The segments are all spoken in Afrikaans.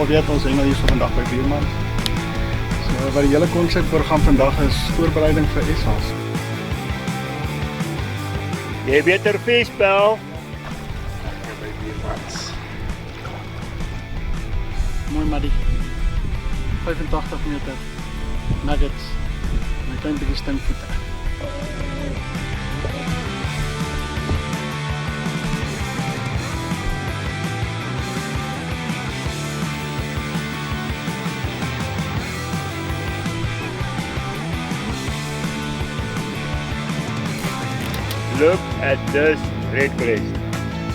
al weet, ons hengel hier so vandag by Buurman. So, wat die hele konsep oorgaan vandag is voorbereiding vir SA's. Jy beter feestbel. By Buurmans. Mooi Maddie. 85 meter. Nuggets. My klein bietjie stinkvoete. Look at this redbreast,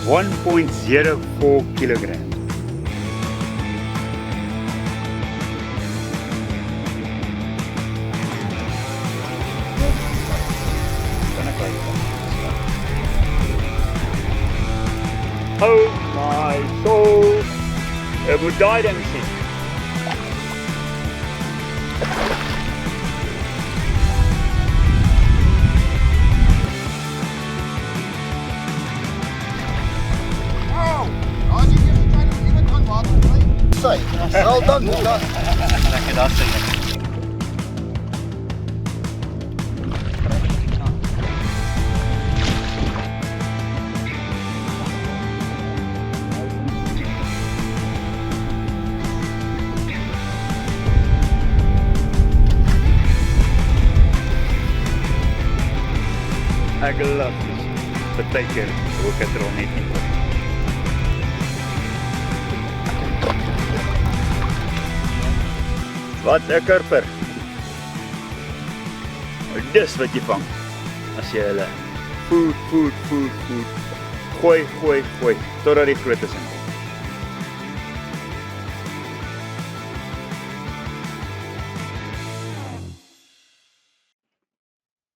1.04 kilograms. Oh my soul, ek moet daai ding sien. Wel dan, Lekker daar sien. Ek love this. Partykeer ook het er al net nie. Wat 'n kurper. Dis wat jy vang. As jy hulle food. Gooi, totdat die grootes inkom.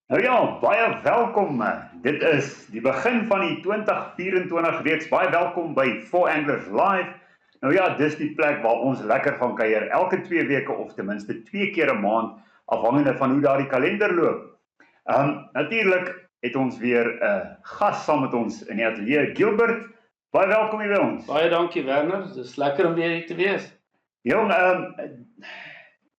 Nou ja, baie welkom. Dit is die begin van die 2024 reeks. Baie welkom by Four Anglers Live. Nou ja, dis die plek waar ons lekker gaan kuier, elke 2 weke of ten minste 2 keer 'n maand, afhangende van hoe daar die kalender loop. Natuurlik het ons weer 'n gas saam met ons in die ateljee, Gilbert. Baie welkom hier by ons. Baie dankie Werner, dis lekker om weer hier te wees. Jong,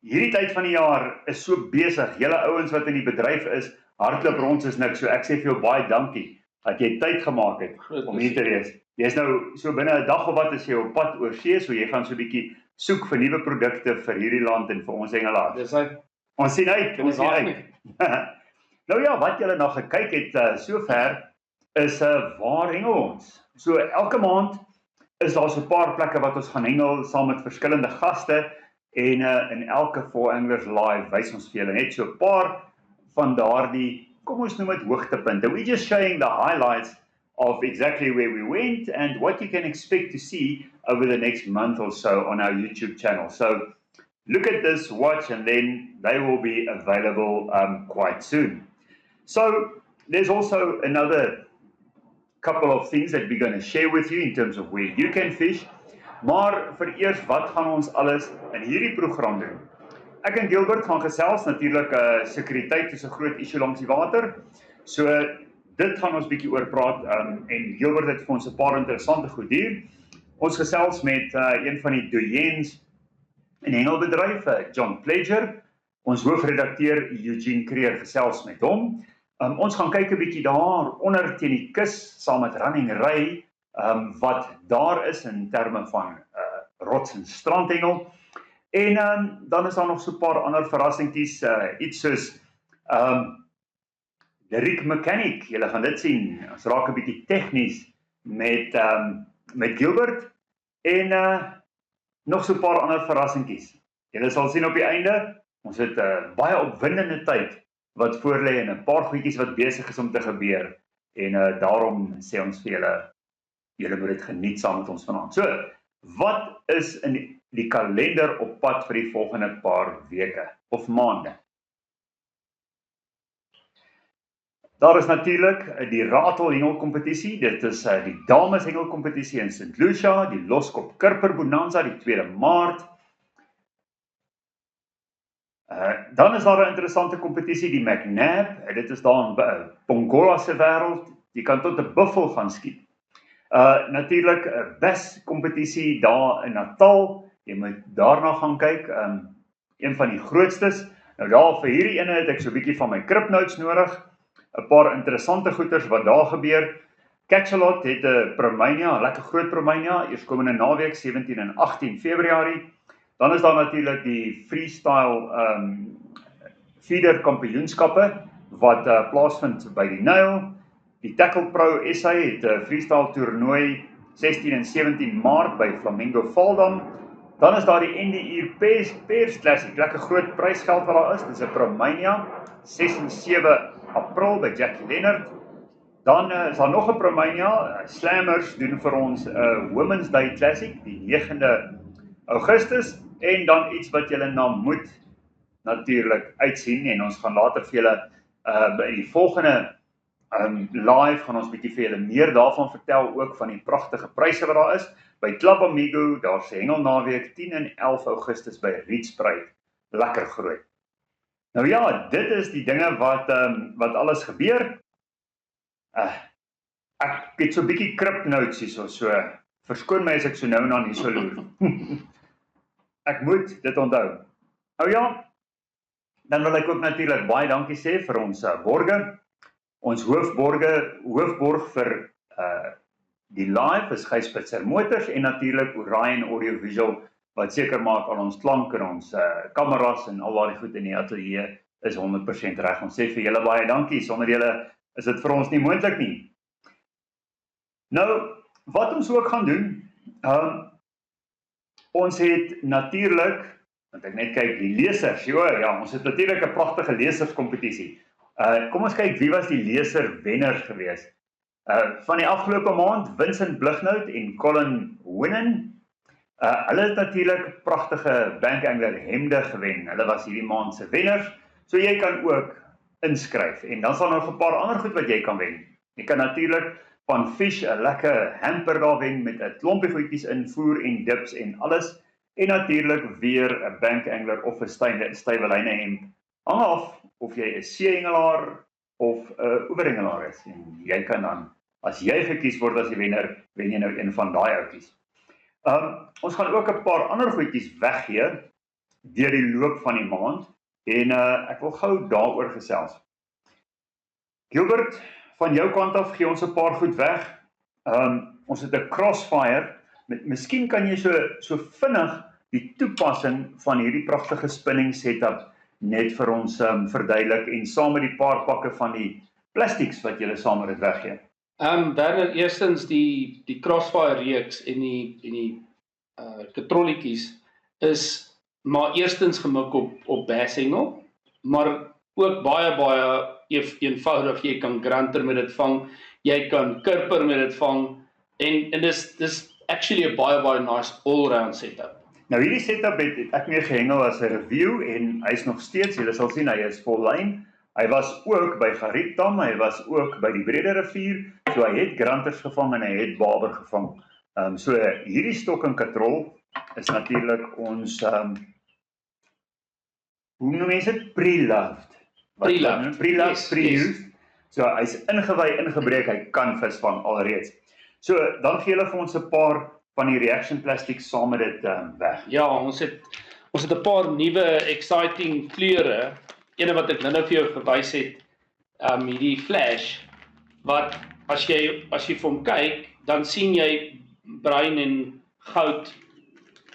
hierdie tyd van die jaar is so besig. Julle ouens wat in die bedryf is, hardloop rond soos niks. So ek sê vir jou baie dankie dat jy tyd gemaak het om hier te wees. Jy's nou so binne 'n dag of wat as jy op pad oor see, so jy gaan so 'n bietjie soek vir nuwe produkte vir hierdie land en vir ons hengelaars. Dis hy. Ons sien uit. Nou ja, wat julle nog gekyk het sover is waar hengel ons. So elke maand is daar so 'n paar plekke wat ons gaan hengel saam met verskillende gaste en in elke Four Anglers Live wys ons vir julle net so 'n paar van daardie, kom ons noem dit hoogtepunte. We're just showing the highlights of exactly where we went and what you can expect to see over the next month or so on our YouTube channel. So look at this, watch, and then they will be available quite soon. So there's also another couple of things that we're going to share with you in terms of where you can fish. Maar vir eers, wat gaan ons alles in hierdie program doen? Ek en Gilbert gaan gesels, natuurlik sekuriteit is 'n groot issue langs die water. So dit gaan ons bietjie oor praat en Gilbert het vir ons 'n paar interessante goed hier. Ons gesels met een van die doyens in hengelbedryf, John Pledger. Ons hoofredakteur Eugene Creer gesels met hom. Ons gaan kyk 'n bietjie daar onder teen die kus saam met Running Ray, wat daar is in terme van rots en strandhengel. En dan is daar nog so 'n paar ander verrassingkies, iets soos the rig mechanic, julle gaan dit sien. Ons raak 'n bietjie tegnies met Gilbert en nog so 'n paar ander verrassingkies. Julle sal sien op die einde, ons het 'n baie opwindende tyd wat voorlê en 'n paar goedjies wat besig is om te gebeur. En daarom sê ons vir julle moet dit geniet saam met ons vanaand. So, wat is in die kalender op pad vir die volgende paar weke of maande? Daar is natuurlik die Ratel hengelkompetisie. Dit is die dames hengelkompetisie in St. Lucia, die Loskop Kurper Bonanza die 2 Maart. Dan is daar 'n interessante kompetisie, die McNab. Dit is daar in Pongola se wêreld. Jy kan tot 'n buffel gaan skiet. Natuurlik 'n bes kompetisie daar in Natal jy moet daarna gaan kyk, een van die grootstes. Nou daar vir hierdie ene het ek so 'n bietjie van my Cryptnotes nodig, 'n paar interessante goeters wat daar gebeur. Catchalot het 'n Promania, 'n lekker groot Promania, eerskomende naweek 17 en 18 Februarie. Dan is daar natuurlik die freestyle feeder kampioenskappe wat plaasvind by die Nyl. Die Tackle Pro SA het 'n freestyle toernooi 16 en 17 Maart by Flamingo Valdam. Dan is daar die NDU Pairs Classic, lekker groot prysgeld wat daar is. Dit is 'n Promania 6 en 7 April by Jackie Leonard. Dan is daar nog 'n Promania, Slammers doen vir ons 'n Women's Day Classic die 9de Augustus en dan iets wat julle na moet natuurlik uitsien en ons gaan later vir julle by die volgende live gaan ons bietjie vir julle meer daarvan vertel, ook van die pragtige pryse wat daar is. By Club Amigo, daar's 'n hengelnaweek 10 en 11 Augustus by Rietspruit. Lekker groot. Nou ja, dit is die dinge wat alles gebeur. Ek het so 'n bietjie Cryptnotes hierso, so verskoon my as ek so nou en dan hierso loer. Ek moet dit onthou. Nou ja, dan wil ek ook natuurlik baie dankie sê vir ons borge. Ons hoofborg vir die live is Gysbert Motors en natuurlik Orion Audiovisual wat seker maak al ons klank en ons kameras en al daardie goed in die ateljee is 100% reg. Ons sê vir julle baie dankie. Sonder julle is dit vir ons nie moontlik nie. Nou, wat ons ook gaan doen, ons het natuurlik, want ek net kyk die lesers, ja, ons het natuurlik 'n pragtige leserskompetisie. Kom ons kyk wie was die leser wenners gewees. Van die afgelope maand, Vincent Blighnout en Colin Winnan. Hulle het natuurlik pragtige Bank Angler hemde gewen. Hulle was hierdie maand se wenners. So jy kan ook inskryf. En dan sal nog 'n paar ander goed wat jy kan wen. Jy kan natuurlik van Fish 'n lekker hamper daar wen met 'n klompie goedjies in, voer en dips en alles. En natuurlik weer 'n Bank Angler of 'n stywelyne hemp. Hang af of jy 'n seehengelaar of 'n oeverhengelaar is. En jy kan dan, as jy gekies word as die wenner, wen jy nou een van daai outjies. Ons gaan ook 'n paar ander goedjies weggee deur die loop van die maand en ek wil gou daaroor gesels. Gilbert, van jou kant af gee ons 'n paar goed weg. Ons het 'n crossfire. Miskien kan jy so vinnig die toepassing van hierdie pragtige spinning setup net vir ons verduidelik en saam met die paar pakke van die plastics wat jy saam met dit weggee. Werner, eerstens die crossfire reeks en die katrolletjies is maar eerstens gemik op basshengel, maar ook baie eenvoudig. Jy kan granter met dit vang, jy kan kurper met dit vang en dis actually 'n baie nice all-round setup. Nou hierdie setup het ek mee gehengel as 'n review en hy's nog steeds, julle sal sien hy is vol lyn. Hy was ook by Garieptam, hy was ook by die Brede Rivier, so hy het granters gevang en hy het baber gevang. So hierdie stok en katrol is natuurlik ons hoe noem mense dit? Pre-loved. Pre-used. So hy's ingebreek, hy kan visvang alreeds. So dan gee hulle vir ons 'n paar van die reaction plastics saam met dit weg. Ja, ons het 'n paar nuwe exciting kleure. Ene wat ek nou vir jou gewys het, hierdie flash, wat as jy vir hom kyk, dan sien jy bruin en goud.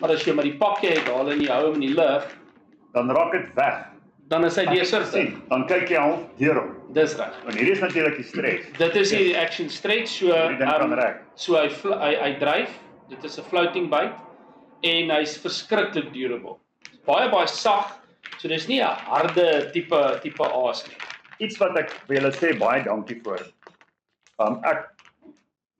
Maar as jy maar die pakkie uithaal en jy hou hom in die lug, dan raak dit weg. Dan is hy deursigtig. Dan kyk jy half deur hom. Dis reg. En hierdie is natuurlik die stretch. Dit is die action stretch, so hy dryf. Dit is 'n floating bait en hy's verskriklik durable. Baie sag, so dis nie 'n harde tipe aas nie. Iets wat ek vir julle sê baie dankie vir. Ek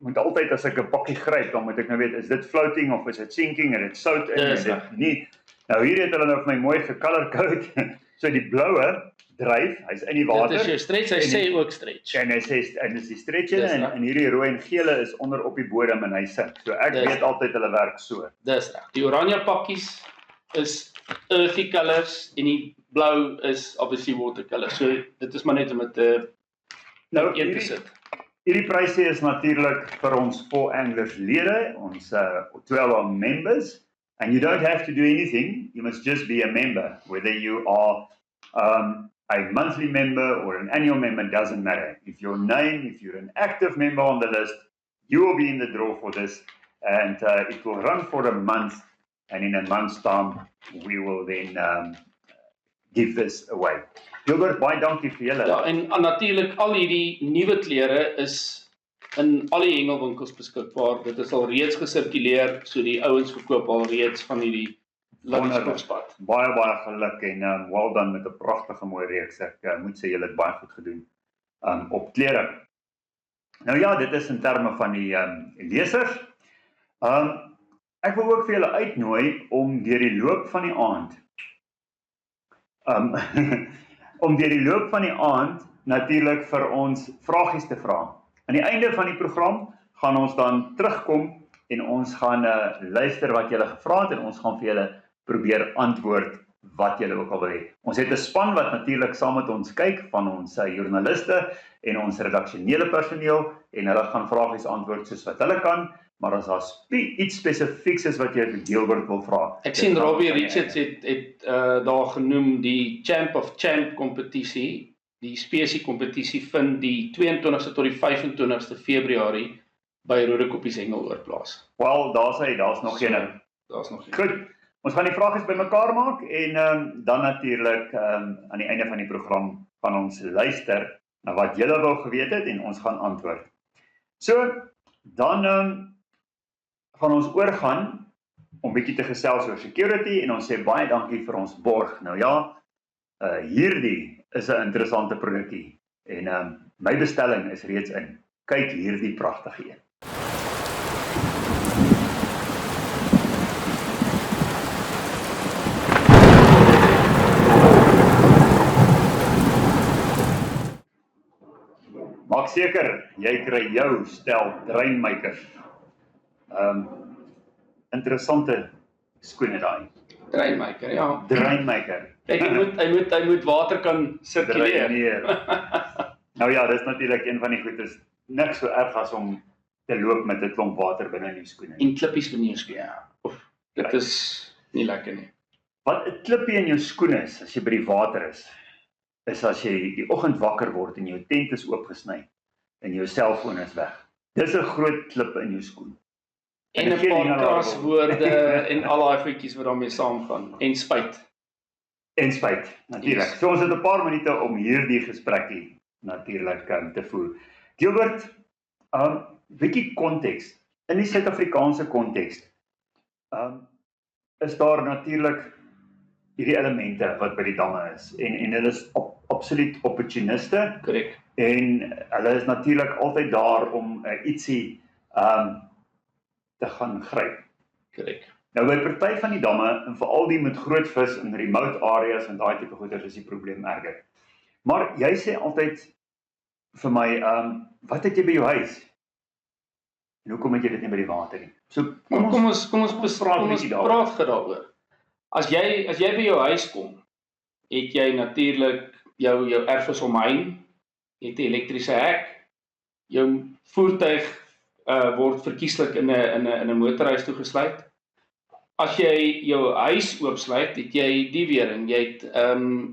moet altyd as ek 'n pakkie gryp, dan moet ek nou weet, is dit floating of is dit sinking, en dit sout in, en dit nie. Nou hier het hulle nou vir my mooi gecolor code. So die bloue dryf, hy's in die water. Dit is jou stretch, hy sê ook stretch. En hy sê, en dis die stretch en hierdie rooi en gele is onder op die bodem en hy sink. So ek weet altyd hulle werk so. Dis reg. Die oranje pakkies is earthy colors en die blou is obviously watercolor. So dit is maar net om dit nou een te sit. Hierdie pryse is natuurlik vir ons 4 Anglers lede, ons 12 members. And you don't have to do anything, you must just be a member. Whether you are a monthly member or an annual member, doesn't matter. If you're an active member on the list, you will be in the draw for this, and it will run for a month, and in a month's time, we will then give this away. Gilbert, baie dankie vir julle. Ja, en natuurlik al hierdie nuwe klere is in al die hengelwinkels beskikbaar. Dit is al reeds gesirkuleer, so die ouens verkoop al reeds van hierdie Livingstofspad. Baie geluk en well done met 'n pragtige mooi reeks. Ek moet sê julle het baie goed gedoen op klere. Nou ja, dit is in terme van die lesers. Ek wil ook vir julle uitnooi om deur die loop van die aand natuurlik vir ons vragies te vra. Aan die einde van die program gaan ons dan terugkom en ons gaan luister wat julle gevra het en ons gaan vir julle probeer antwoord wat julle ook al wil hê. Ons het 'n span wat natuurlik saam met ons kyk van ons joernaliste en ons redaksionele personeel en hulle gaan vragies antwoord soos wat hulle kan, maar as daar iets spesifieks is wat jy vir Gilbert wil vra. Ek sien Robbie Richards het daar genoem die Champ of Champ kompetisie. Die spesie kompetisie vind die 22ste tot die 25ste Februarie by Rodekoppies Hengeloor plaas. Wel, daar's nog een. Daar's nog een. Goed. Ons gaan die vragies bymekaar maak en dan natuurlik aan die einde van die program gaan ons luister na wat julle wou geweet het en ons gaan antwoord. So, dan gaan ons oorgaan om bietjie te gesels oor security en ons sê baie dankie vir ons borg. Nou ja, hierdie is 'n interessante produkkie en my bestelling is reeds in. Kyk hierdie pragtige een. Maak seker, jy kry jou stel dreinmakers. Interessante skoene daai. Dreinmaker, ja. Dreinmaker. Kyk, hy moet water kan sirkuleer. Nou ja, dis natuurlik een van die goedes. Niks so erg as om te loop met 'n klomp water binne in jou skoene. En klippies binne jou skoene. Ja. Dit is nie lekker nie. Wat 'n klippie in jou skoen is as jy by die water is as jy die oggend wakker word en jou tent is oopgesny en jou selfoon is weg. Dis 'n groot klip in jou skoen. En 'n paar kraswoorde en al daai goedjies wat daarmee saamgaan en spyt. En spyt, natuurlik. So ons het 'n paar minute om hierdie gesprekkie natuurlik te voer. Gilbert, bietjie konteks. In die Suid-Afrikaanse konteks, is daar natuurlik hierdie elemente wat by die damme is en hulle is absoluut opportuniste. Korrek. En hulle is natuurlik altyd daar om ietsie te gaan gryp. Korrek. Nou by party van die damme en veral die met groot vis in remote areas en daai tipe goeders is die probleem erger. Maar jy sê altyd vir my, wat het jy by jou huis? En hoekom het jy dit nie by die water nie? So Kom ons praat daaroor. As jy by jou huis kom, het jy natuurlik jou erfvisomhein, jy het 'n elektriese hek, jou voertuig word verkieslik in 'n motorhuis toegesluit. As jy jou huis oopsluit, het jy die wering, jy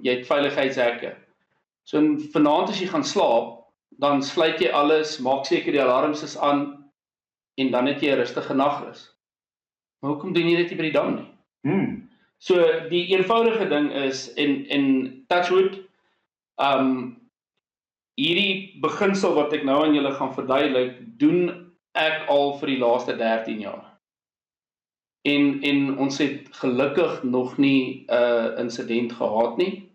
het veiligheidshekke. So vanaand as jy gaan slaap, dan sluit jy alles, maak seker die alarms is aan en dan het jy 'n rustige nagrus. Maar hoekom doen jy dit nie by die dam nie? So die eenvoudige ding is en touchwood, hierdie beginsel wat ek nou aan julle gaan verduidelik, doen ek al vir die laaste 13 jaar. En ons het gelukkig nog nie 'n insident gehad nie.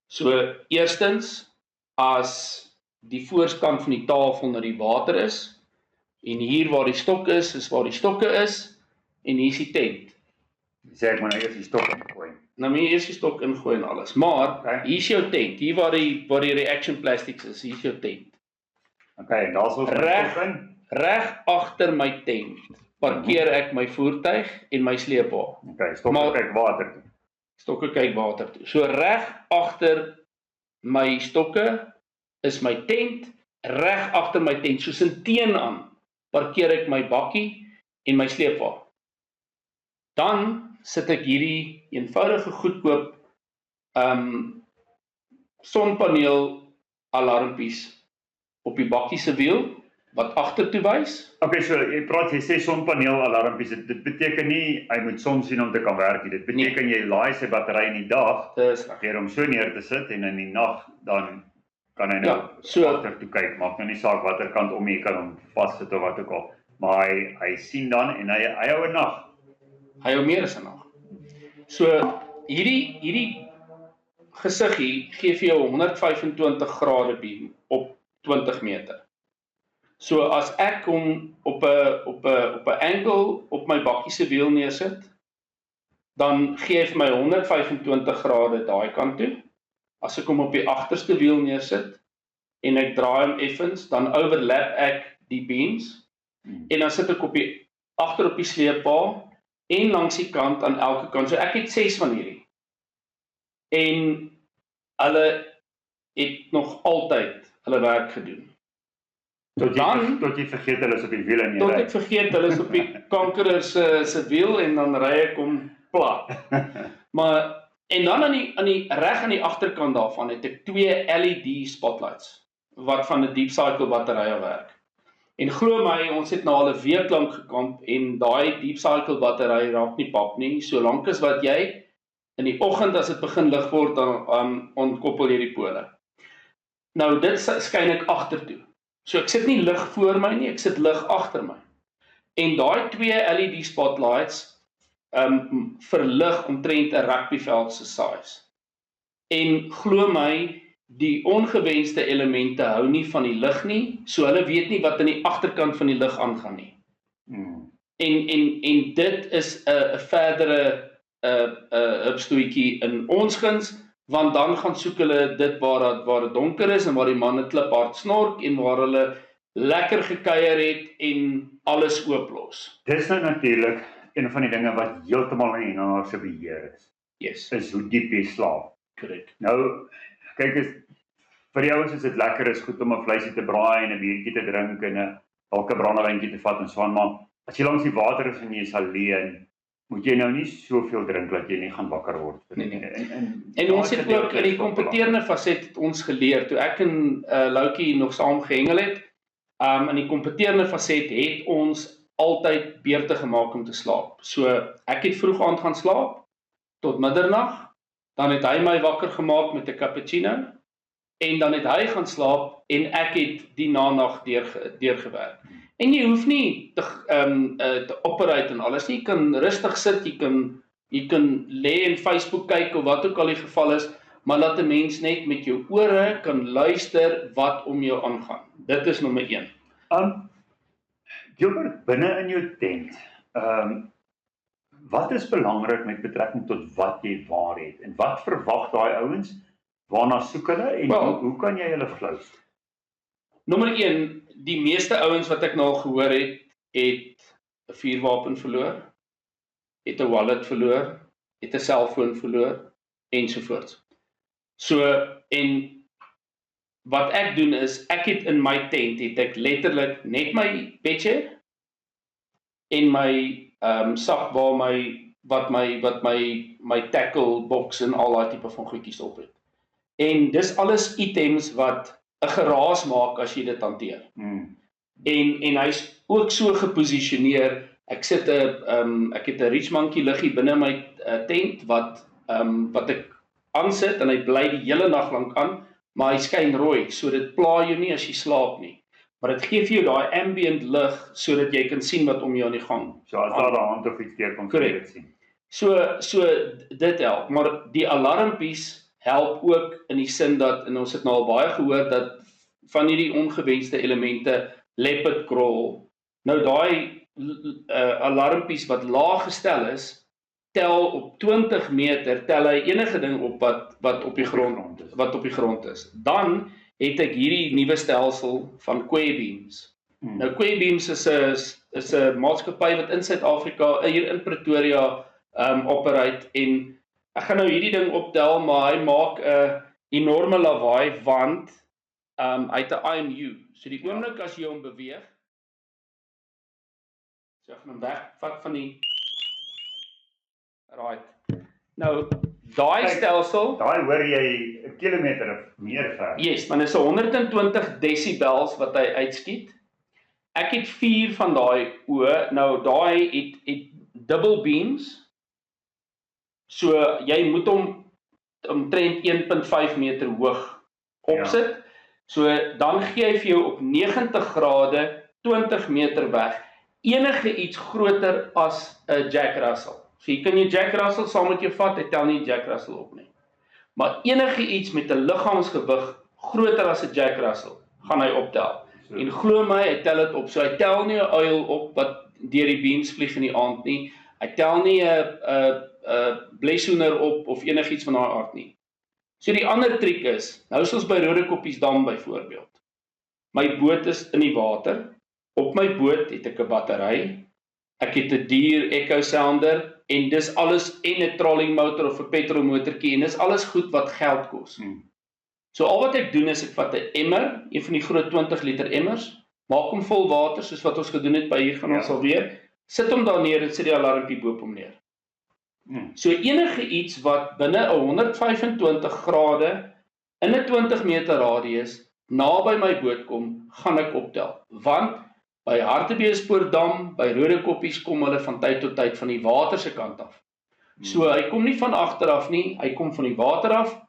So eerstens, as die voorkant van die tafel na die water is, en hier waar die stok is waar die stokke is, en hier is die tent. Sê ek maar nou eers die stok ingooi. Nou moet jy eers die stok ingooi en alles. Maar hier is jou tent, hier waar die reaction plastics is, hier is jou tent. Okay, en daar's ons Reg agter my tent parkeer ek my voertuig en my sleepwa. Okay, stokke kyk water toe. Stokke kyk water toe. So reg agter my stokke is my tent, reg agter my tent, soos in teenoor parkeer ek my bakkie en my sleepwa. Dan sit ek hierdie eenvoudige goedkoop sonpaneel alarmpies op die bakkie se wiel wat agtertoe wys. Okay, so jy sê sonpaneel alarmpies, dit beteken nie hy moet son sien om te kan werk nie. Dit beteken jy laai sy battery in die dag deur hom so neer te sit en in die nag dan kan hy nou agtertoe kyk. Maak nou nie saak watter kant om jy kan hom vassit of wat ook al. Maar hy sien dan en hy hou 'n nag. Hy hou meer as 'n nag. So hierdie gesiggie gee vir jou 125 grade beam op 20 meter. So as ek hom op 'n angle op my bakkie se wiel neersit, dan gee hy vir my 125 grade daai kant toe. As ek hom op die agterste wiel neersit en ek draai hom effens, dan overlap ek die beams en dan sit ek agter op die sleepwa en langs die kant aan elke kant. So ek het 6 van hierdie. En hulle het nog altyd hulle werk gedoen. Tot jy vergeet hulle is op die wiel en jy ry. Tot ek vergeet hulle is op die kankerer se wiel en dan ry ek hom plat. Maar en dan reg aan die agterkant daarvan het ek 2 LED spotlights wat van 'n deep cycle batterye werk. En glo my, ons het nou al 'n week lank gekamp en daai deep cycle battery raak nie pap nie, solank as wat jy in die oggend as dit begin lig word dan ontkoppel jy die pole. Nou dit skyn ek agtertoe. So ek sit nie lig voor my nie, ek sit lig agter my. En daai 2 LED spotlights verlig omtrent 'n rugbyveld se size. En glo my, die ongewenste elemente hou nie van die lig nie, so hulle weet nie wat aan die agterkant van die lig aangaan nie. En dit is 'n verdere hupstoetjie in ons guns, want dan gaan soek hulle dit waar dit donker is en waar die manne kliphard snork en waar hulle lekker gekuier het en alles ooplos. Dis nou natuurlik een van die dinge wat heeltemal in die eienaar se beheer is. Yes. Is hoe diep jy slaap. Correct. Nou, kyk vir die ouens is dit lekker, is goed om 'n vleisie te braai en 'n biertjie te drink en dalk 'n brandewyntjie te vat en so aan, maar as jy langs die water is en jy is alleen, moet jy nou nie soveel drink dat jy nie gaan wakker word. Nee. En ons het ook in die kompeterende faset het ons geleer, toe ek en Loukie nog saam gehengel het, in die kompeterende faset het ons altyd beurte gemaak om te slaap. So ek het vroeg aand gaan slaap tot middernag, dan het hy my wakker gemaak met 'n cappuccino en dan het hy gaan slaap en ek het die nag deurgewerk. En jy hoef nie te operate en alles nie, jy kan rustig sit, jy kan lê en Facebook kyk of wat ook al die geval is, maar laat 'n mens net met jou ore kan luister wat om jou aangaan. Dit is nommer 1. Gilbert, binne in jou tent, wat is belangrik met betrekking tot wat jy waar het en wat verwag daai ouens, waarna soek hulle en hoe kan jy hulle flous? Nommer 1, die meeste ouens wat ek nou al gehoor het 'n vuurwapen verloor, het 'n wallet verloor, het 'n selfoon verloor ensovoorts. So en wat ek doen is, ek het in my tent het ek letterlik net my bedje en my sagbaar wat my tackle box en al daai tipe van goedjies op het. En dis alles items wat 'n geraas maak as jy dit hanteer. En hy's ook so geposisioneer. Ek het 'n Rich Monkey liggie binne my tent wat ek aansit en hy bly die hele nag lank aan, maar hy skyn rooi, so dit pla jou nie as jy slaap nie. Maar dit gee vir jou daai ambient lig sodat jy kan sien wat om jou aan die gang. So as daar 'n hand of iets deurkom, kan jy dit sien. So dit help, maar die alarmpies help ook in die sin dat, en ons het nou al baie gehoor dat van hierdie ongewenste elemente, leopard krol, nou daai alarmpies wat laag gestel is, tel op 20 meter, tel hy enige ding op wat op die grond is. Dan het ek hierdie nuwe stelsel van Quabeams. Nou Quabeams is 'n maatskappy wat in Suid-Afrika, hier in Pretoria operate, en ek gaan nou hierdie ding optel, maar hy maak 'n enorme lawaai want hy het 'n IMU. So die oomblik as jy hom beweeg, so ek gaan hom wegvat van die Right. Nou, daai Kyk, stelsel, Daai hoor jy 'n kilometer of meer ver. yes, maar dit is 120 decibels wat hy uitskiet. Ek het 4 van daai oë. Nou daai het double beams. So jy moet hom omtrent 1.5 meter hoog opsit. Ja. So dan gee hy vir jou op 90 grade 20 meter weg enige iets groter as 'n Jack Russell. So jy kan jou Jack Russell saam met jou vat, hy tel nie Jack Russell op nie. Maar enige iets met 'n liggaamsgewig groter as 'n Jack Russell gaan hy optel. So. En glo my, hy tel dit op. So hy tel nie 'n uil op wat deur die beams vlieg in die aand nie. Hy tel nie 'n blessoener op of enigiets van daai aard nie. So die ander triek is, nou is ons by Rodekoppiesdam byvoorbeeld. My boot is in die water. Op my boot het ek 'n battery. Ek het 'n duur echo sounder en dis alles en 'n trolling motor of 'n petrolmotortjie en dis alles goed wat geld kos. So al wat ek doen is ek vat 'n emmer, een van die groot 20 liter emmers, maak hom vol water soos wat ons gedoen het by hier gaan ons alweer, sit hom daar neer en sit die alarmpie bo op hom neer. So enige iets wat binne 'n 125 grade in 'n 20 meter radius naby my boot kom, gaan ek optel. Want by Hartbeespoortdam, by Rodekoppies kom hulle van tyd tot tyd van die water se kant af. So hy kom nie van agter af nie, hy kom van die water af,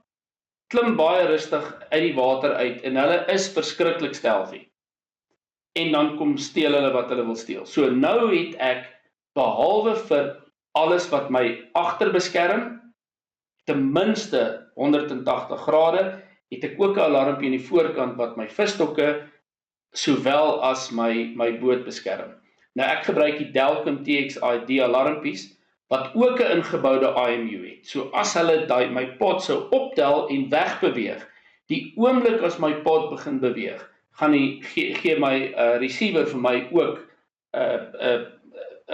klim baie rustig uit die water uit en hulle is verskriklik stealthy. En dan kom steel hulle wat hulle wil steel. So nou het ek behalwe vir alles wat my agter beskerm, ten minste 180 grade, het ek ook 'n alarmpie in die voorkant wat my visstokke sowel as my boot beskerm. Nou ek gebruik die Delcom TXID alarmpies wat ook 'n ingeboude IMU het. So as hulle my pod sou optel en wegbeweeg, die oomblik as my pod begin beweeg, gaan gee my receiver vir my ook 'n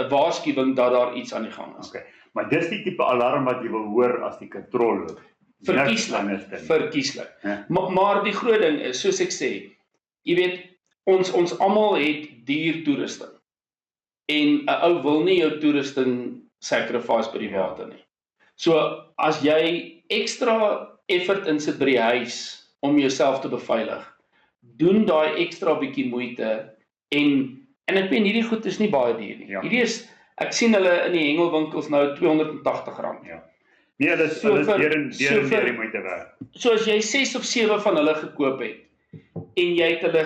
waarskuwing dat daar iets aan die gang is. Okay. Maar dis die tipe alarm wat jy wil hoor as die katrol loop. Verkieslik. Ja. Maar die groot ding is, soos ek sê, jy weet, ons almal het duur toerusting. En 'n ou wil nie jou toerusting sacrifice by die water nie. So as jy ekstra effort insit by die huis om jouself te beveilig, doen daai ekstra bietjie moeite en ek meen hierdie goed is nie baie duur nie. Hierdie is, ek sien hulle in die hengelwinkels nou R280. Ja. Nee, hulle is deur die moeite werd. So as jy 6 of 7 van hulle gekoop het en jy het hulle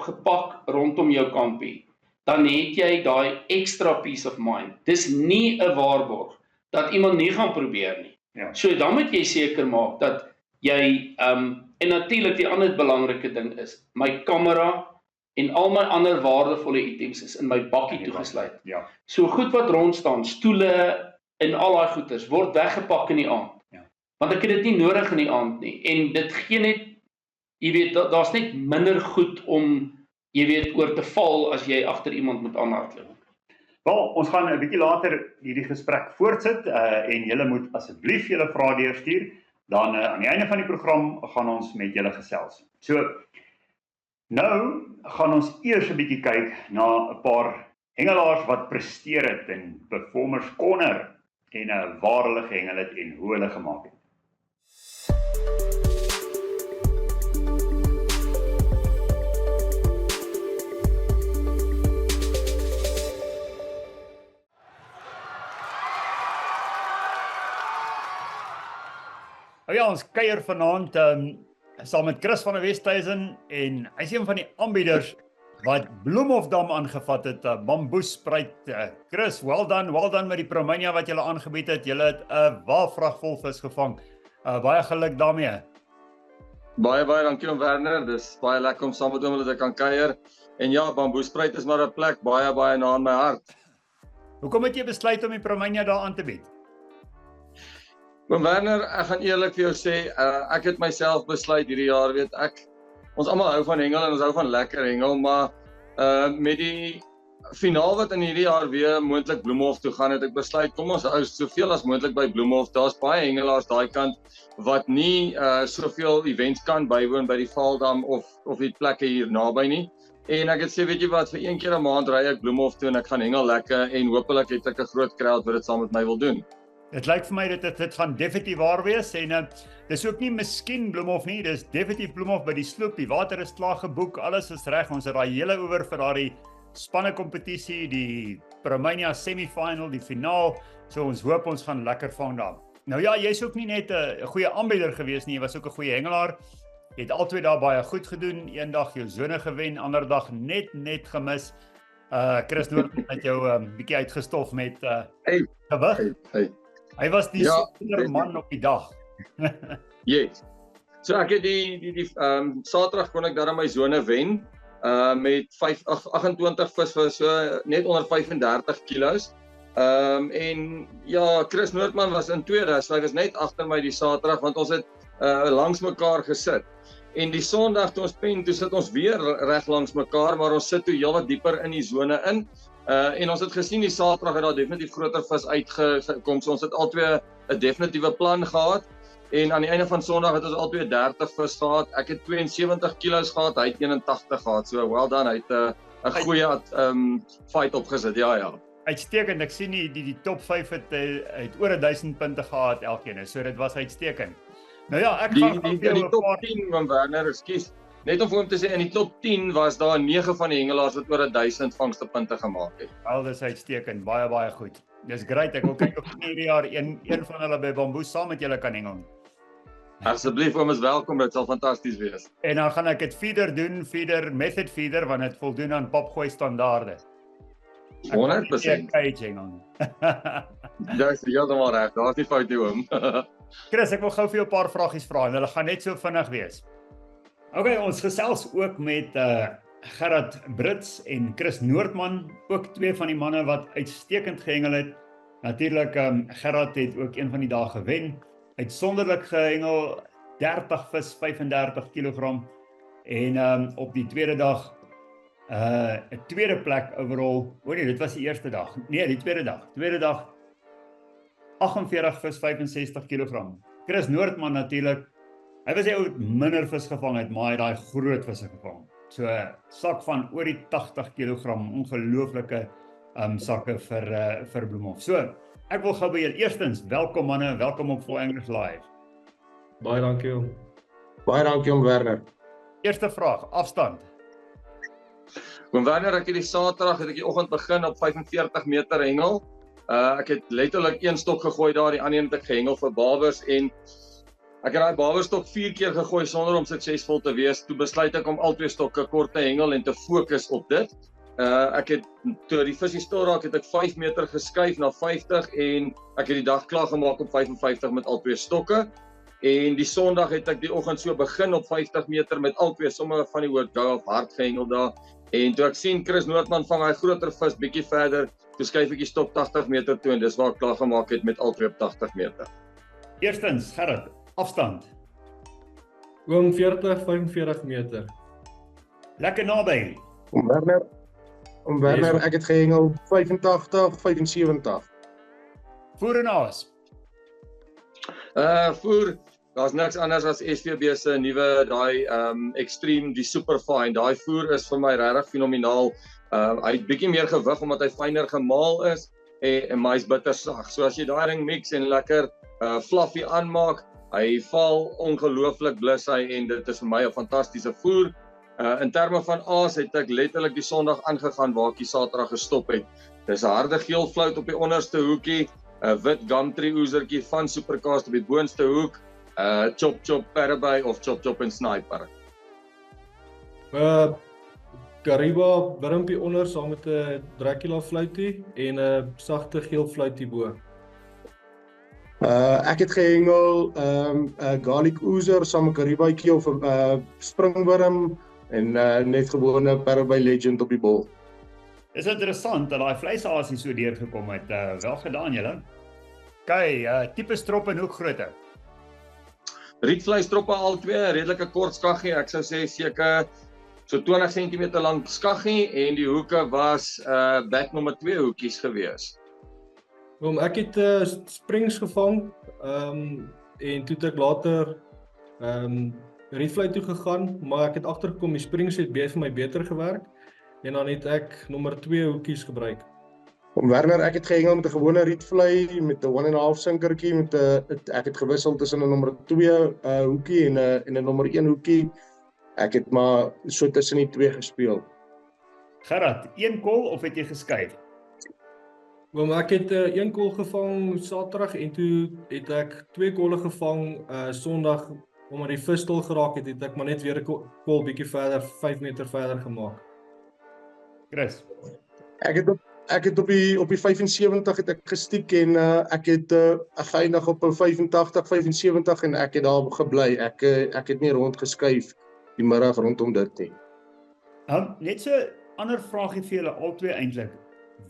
gepak rondom jou kampie, dan het jy daai extra peace of mind. Dis nie 'n waarborg dat iemand nie gaan probeer nie. Ja. So dan moet jy seker maak dat jy en natuurlik die ander belangrike ding is, my kamera en al my ander waardevolle items is in my bakkie toegesluit. Ja. So goed wat rond staan, stoele en al daai goeders word weggepak in die aand. Ja. Want ek het dit nie nodig in die aand nie en dit gee net, jy weet, daar's net minder goed om, jy weet, oor te val as jy agter iemand moet aanhardloop. Wel, ons gaan 'n bietjie later hierdie gesprek voortsit en julle moet asseblief julle vrae deurstuur. Dan aan die einde van die program gaan ons met julle gesels. So, nou gaan ons eers 'n bietjie kyk na 'n paar hengelaars wat presteer het in Performers Corner en waar hulle gehengel het en hoe hulle gemaak het. Ja, ons kuier vanaand saam met Chris van die Westhuizen en hy is een van die aanbieders wat Bloemhofdam aangevat het, bamboespruit. Chris, well done met die Promania wat julle aangebied het. Julle het 'n walvrag vol vis gevang. Baie geluk daarmee. Baie dankie om Werner. Dis baie lekker om saam met hom te kan kuier. En ja, bamboespruit is maar 'n plek baie na in my hart. Hoekom het jy besluit om die Promania daar aan te bied? Maar Werner, ek gaan eerlik vir jou sê, ek het myself besluit hierdie jaar, weet ek, ons almal hou van hengel en ons hou van lekker hengel, maar met die finaal wat in hierdie jaar weer moontlik Bloemhof toe gaan, het ek besluit, kom ons hou soveel as moontlik by Bloemhof. Daar's baie hengelaars daai kant wat nie soveel events kan bywoon by die Vaaldam of die plekke hier naby nie. En ek het sê, weet jy wat, vir een keer 'n maand ry ek Bloemhof toe en ek gaan hengel lekker en hopelik het ek 'n groot crowd wat dit saam met my wil doen. Dit lyk vir my dit gaan definitief waar wees en dis ook nie miskien Bloemhof nie, dis definitief Bloemhof by die sloop. Die water is klaar geboek, alles is reg. Ons het daai hele oor vir daardie spanne kompetisie, die Romania semifinal, die finaal. So ons hoop ons gaan lekker vang daar. Nou ja, jy's ook nie net 'n goeie aanbieder gewees nie, jy was ook 'n goeie hengelaar. Jy het albei daar baie goed gedoen. Eendag jou sone gewen, ander dag net gemis. Chris Noordman het jou bietjie uitgestof met gewig. Hy was die sonder man op die dag. Yes. So ek het die Saterdag kon ek daar in my sone wen met 28 vis vir so net onder 35 kilos. En ja, Chris Noordman was in tweede, so hy was net agter my die Saterdag want ons het langs mekaar gesit. En die Sondag toe ons pen, toe sit ons weer reg langs mekaar, maar ons sit toe heelwat dieper in die sone in. En ons het gesien die Saterdag het daar definitief groter vis uitgekom, so ons het albei 'n definitiewe plan gehad. En aan die einde van Sondag het ons albei 30 vis gehad. Ek het 72 kilos gehad, hy het 81 gehad. So well done, hy het 'n goeie fight opgesit. Ja. Uitstekend. Ek sien die top 5 het oor 1000 punte gehad elkeen. So dit was uitstekend. Nou ja, ek gaan die top 10 van Werner, ekskuus. Net om vir hom te sê in die top 10 was daar 9 van die hengelaars wat oor 1000 vangstepunte gemaak het. Al dis uitstekend, baie goed. Dis great. Ek wil kyk of hierdie jaar een van hulle by Bamboe saam met julle kan hengel. Asseblief, oom is welkom, dit sal fantasties wees. En dan gaan ek dit feeder doen, method feeder, want dit voldoen aan popgooi standaarde. 100%. Dis heeltemal reg, daar's nie fout nie, oom. Chris, ek wil gou vir jou 'n paar vragies vra en hulle gaan net so vinnig wees. Okay, ons gesels ook met Gerard Brits en Chris Noordman, ook twee van die manne wat uitstekend gehengel het. Natuurlik, Gerard het ook een van die dae gewen. Uitsonderlik gehengel, 30 vis, 35 kg. En op die tweede dag 'n tweede plek overall. Nee, dit was die eerste dag. Nee, die tweede dag. Tweede dag 48 vis, 65 kg. Chris Noordman natuurlik. Hy was die ou wat minder vis gevang het, maar hy het daai groot visse gevang. So 'n sak van oor die 80 kg, ongelooflike sakke vir Bloemhof. So, ek wil gou by julle eerstens, welkom manne, welkom op Full English Live. Baie dankie oom. Baie dankie om Werner. Eerste vraag, afstand. Oom Werner, ek het die Saterdag het ek die oggend begin op 45 meter hengel. Ek het letterlik een stok gegooi daar, die ander een het ek gehengel vir babers en ek het daai baberstok 4 keer gegooi sonder om suksesvol te wees. Toe besluit ek om al twee stokke kort te hengel en te fokus op dit. Ek het toe die visie stil raak, het ek 5 meter geskuif na 50 en ek het die dag klaar gemaak op 55 met al twee stokke. En die Sondag het ek die oggend so begin op 50 meter met al twee sommige van die woord go of hard gehengel daar. En toe ek sien Chris Noordman vang hy groter vis bietjie verder, toe skuif ek die stok 80 meter toe en dis waar ek klaar gemaak het met al twee op 80 meter. Eerstens, Gerard, afstand. Oom 40-45 meter. Lekker naby. Om Werner, ek het gehengel 85-75. Voer en aas. Voer, daar's niks anders as SVB se nuwe daai Extreme, die Superfine. Daai voer is vir my regtig fenomenaal. Hy het bietjie meer gewig omdat hy fyner gemaal is en hy's bitter sag. So as jy daai ding mix en lekker fluffy aanmaak, hy val ongelooflik blus hy en dit is vir my 'n fantastiese voer. In terme van aas het ek letterlik die Sondag aangegaan waar ek die Saterdag gestop het. Dis 'n harde geel flout op die onderste hoekie, 'n wit gumtree oezertjie van Supercast op die boonste hoek, chop parabay of chop en sniper. Kariba wurmpie onder saam met 'n Dracula fluitie en 'n sagte geel fluitie bo. Ek het gehengel 'n garlic oozer saam met Karibaitjie of 'n springwurm en net gewone Parabay Legend op die bol. Dis interessant dat daai vleisaas hier so deurgekom het. Wel gedaan julle. Okay, tipe strop en hoekgrootte. Rietvleisstroppe al twee, redelike kort skaggie. Ek sou sê seker so 20 cm lank skaggie en die hoeke was back nommer 2 hoekies gewees. Oom, ek het springs gevang en toe het ek later rietvlei toe gegaan, maar ek het agtergekom die springs het vir my beter gewerk en dan het ek nommer 2 hoekies gebruik. Werner, ek het gehengel met 'n gewone rietvlei met 'n 1.5 sinkertjie met 'n ek het gewissel tussen 'n nommer 2 hoekie en 'n nommer 1 hoekie. Ek het maar so tussen die twee gespeel. Gerard, een kol of het jy geskuif? Ek het een kol gevang Saterdag en toe het ek 2 kolle gevang Sondag omdat die vis stil geraak het ek maar net weer 'n kol bietjie verder 5 meter verder gemaak. Chris. Ek het op die 75 het ek gestiek en ek het geëindig op 'n 85, 75 en ek het daar gebly. Ek het nie rondgeskuif die middag rondom dit nie. Net so ander vraagie vir julle albei eintlik.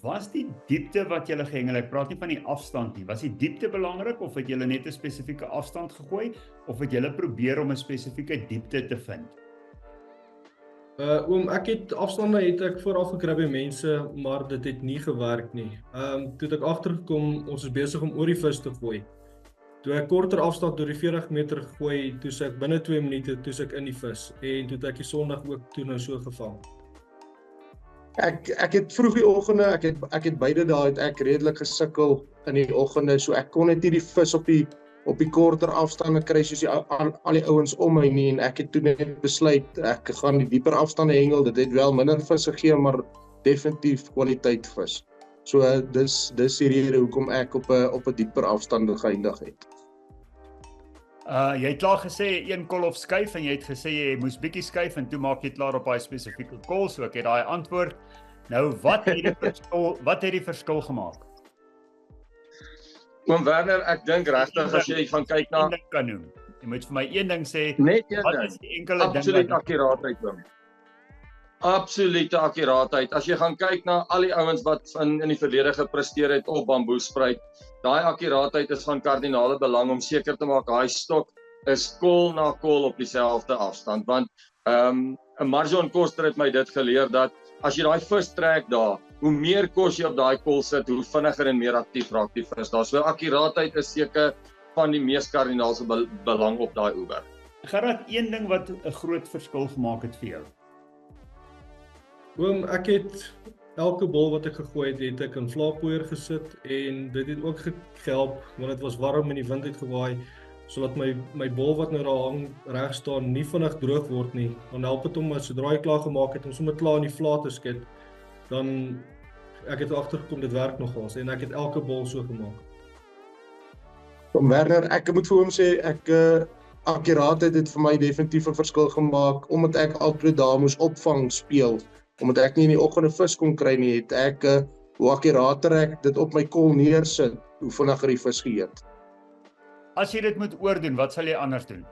Was die diepte wat julle gehengel, ek praat nie van die afstand nie, was die diepte belangrik of het julle net 'n spesifieke afstand gegooi of het julle probeer om 'n spesifieke diepte te vind? Ek het afstande het ek vooral gekry by mense, maar dit het nie gewerk nie. Toe het ek agtergekom ons is besig om oor die vis te gooi. Toe ek korter afstand deur die 40 meter gooi, toe ek binne 2 minute toe ek in die vis en toe het ek die Sondag ook toe nou so gevang. Ek het vroeg die oggende, ek het beide dae het ek redelik gesukkel in die oggende, so ek kon net nie die vis op die korter afstande kry soos al die ouens om my nie en ek het toe net besluit ek gaan die dieper afstande hengel. Dit het wel minder vis gegee, maar definitief kwaliteit vis. So dis die rede hoekom ek op 'n dieper afstande geëindig het. Jy het klaar gesê een kol of skuif en jy het gesê jy moes bietjie skuif en toe maak jy klaar op daai spesifieke kol, so ek het daai antwoord. Nou wat het die verskil gemaak? Oom Werner, ek dink regtig as jy gaan kyk na kan noem. Jy moet vir my een ding sê, net een wat ding, is die enkele ding absoluut akkuraatheid oom. Absolute akkuraatheid. As jy gaan kyk na al die ouens wat in die verlede gepresteer het op bamboespruit, daai akkuraatheid is van kardinale belang om seker te maak daai stok is kol na kol op dieselfde afstand, want 'n Marjon Koster het my dit geleer dat as jy daai vis trek daar, hoe meer kos jy op daai kol sit, hoe vinniger en meer aktief raak die vis. Daar so akkuraatheid is seker van die mees kardinaalse belang op daai oewer. Gerard, een ding wat 'n groot verskil gemaak het vir jou. Ek het elke bal wat ek gegooi het ek in vlaapoeier gesit en dit het ook gehelp want dit was warm en die wind het gewaai sodat my bal wat nou daar hang reg staan nie vinnig droog word nie. Dan help dit om sodra jy klaar gemaak het om sommer klaar in die vlae te skit, dan ek het agtergekom dit werk nogals en ek het elke bal so gemaak. Werner, ek moet vir hom sê akkuraatheid het vir my definitief 'n verskil gemaak omdat ek altyd daar moes opvang speel. Omdat ek nie in die oggende vis kon kry nie, het ek hoe akkurater ek dit op my kol neersit, hoe vinniger die vis geëet. As jy dit moet oordoen, wat sal jy anders doen?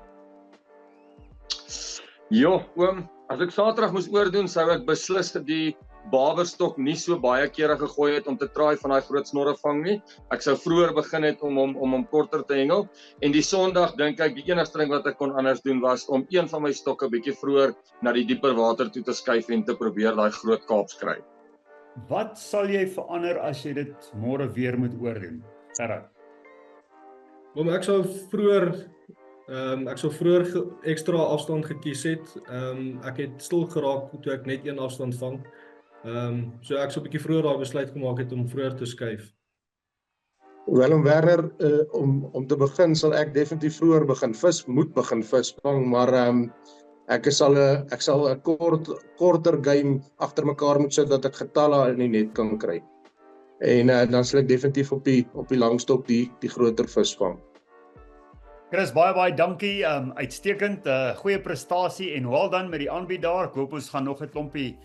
Ja, oom, as ek Saterdag moes oordoen, sou ek beslis die baberstok nie so baie kere gegooi het om te traai van daai groot snorre vang nie. Ek sou vroeër begin het om hom korter te hengel en die Sondag dink ek die enigste ding wat ek kon anders doen was om een van my stokke bietjie vroeër na die dieper water toe te skuif en te probeer daai groot kaaps kry. Wat sal jy verander as jy dit môre weer moet oordoen? Gerard. Ek sou vroeër ekstra afstand gekies het. Ek het stil geraak toe ek net een afstand vang. So ek sou 'n bietjie vroeër daai besluit gemaak het om vroeër te skuif. Wel, Werner, om te begin sal ek definitief vroeër moet begin vis vang, maar ek sal 'n korter game agter mekaar moet sit dat ek getalle in die net kan kry. En dan sal ek definitief op die langstok die groter vis vang. Chris, baie dankie, uitstekend, goeie prestasie en well done met die aanbied daar. Ek hoop ons gaan nog 'n klompie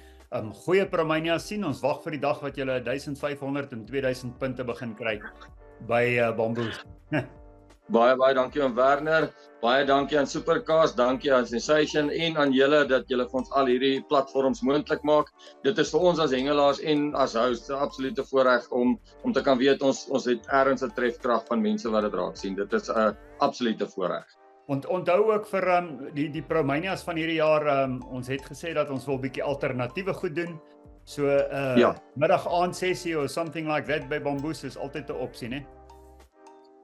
goeie Promanias sien. Ons wag vir die dag wat julle 1500 en 2000 punte begin kry by Bamboes. Baie dankie aan Werner, baie dankie aan Supercast, dankie aan Sensation en aan julle dat julle vir ons al hierdie platforms moontlik maak. Dit is vir ons as hengelaars en as hosts 'n absolute voorreg om te kan weet ons het ergens 'n trefkrag van mense wat dit raak sien. Dit is 'n absolute voorreg. Onthou ook vir die Promanias van hierdie jaar, ons het gesê dat ons wil 'n bietjie alternatiewe goed doen. So middag-aand sessie or something like that by Bamboes is altyd 'n opsie, né?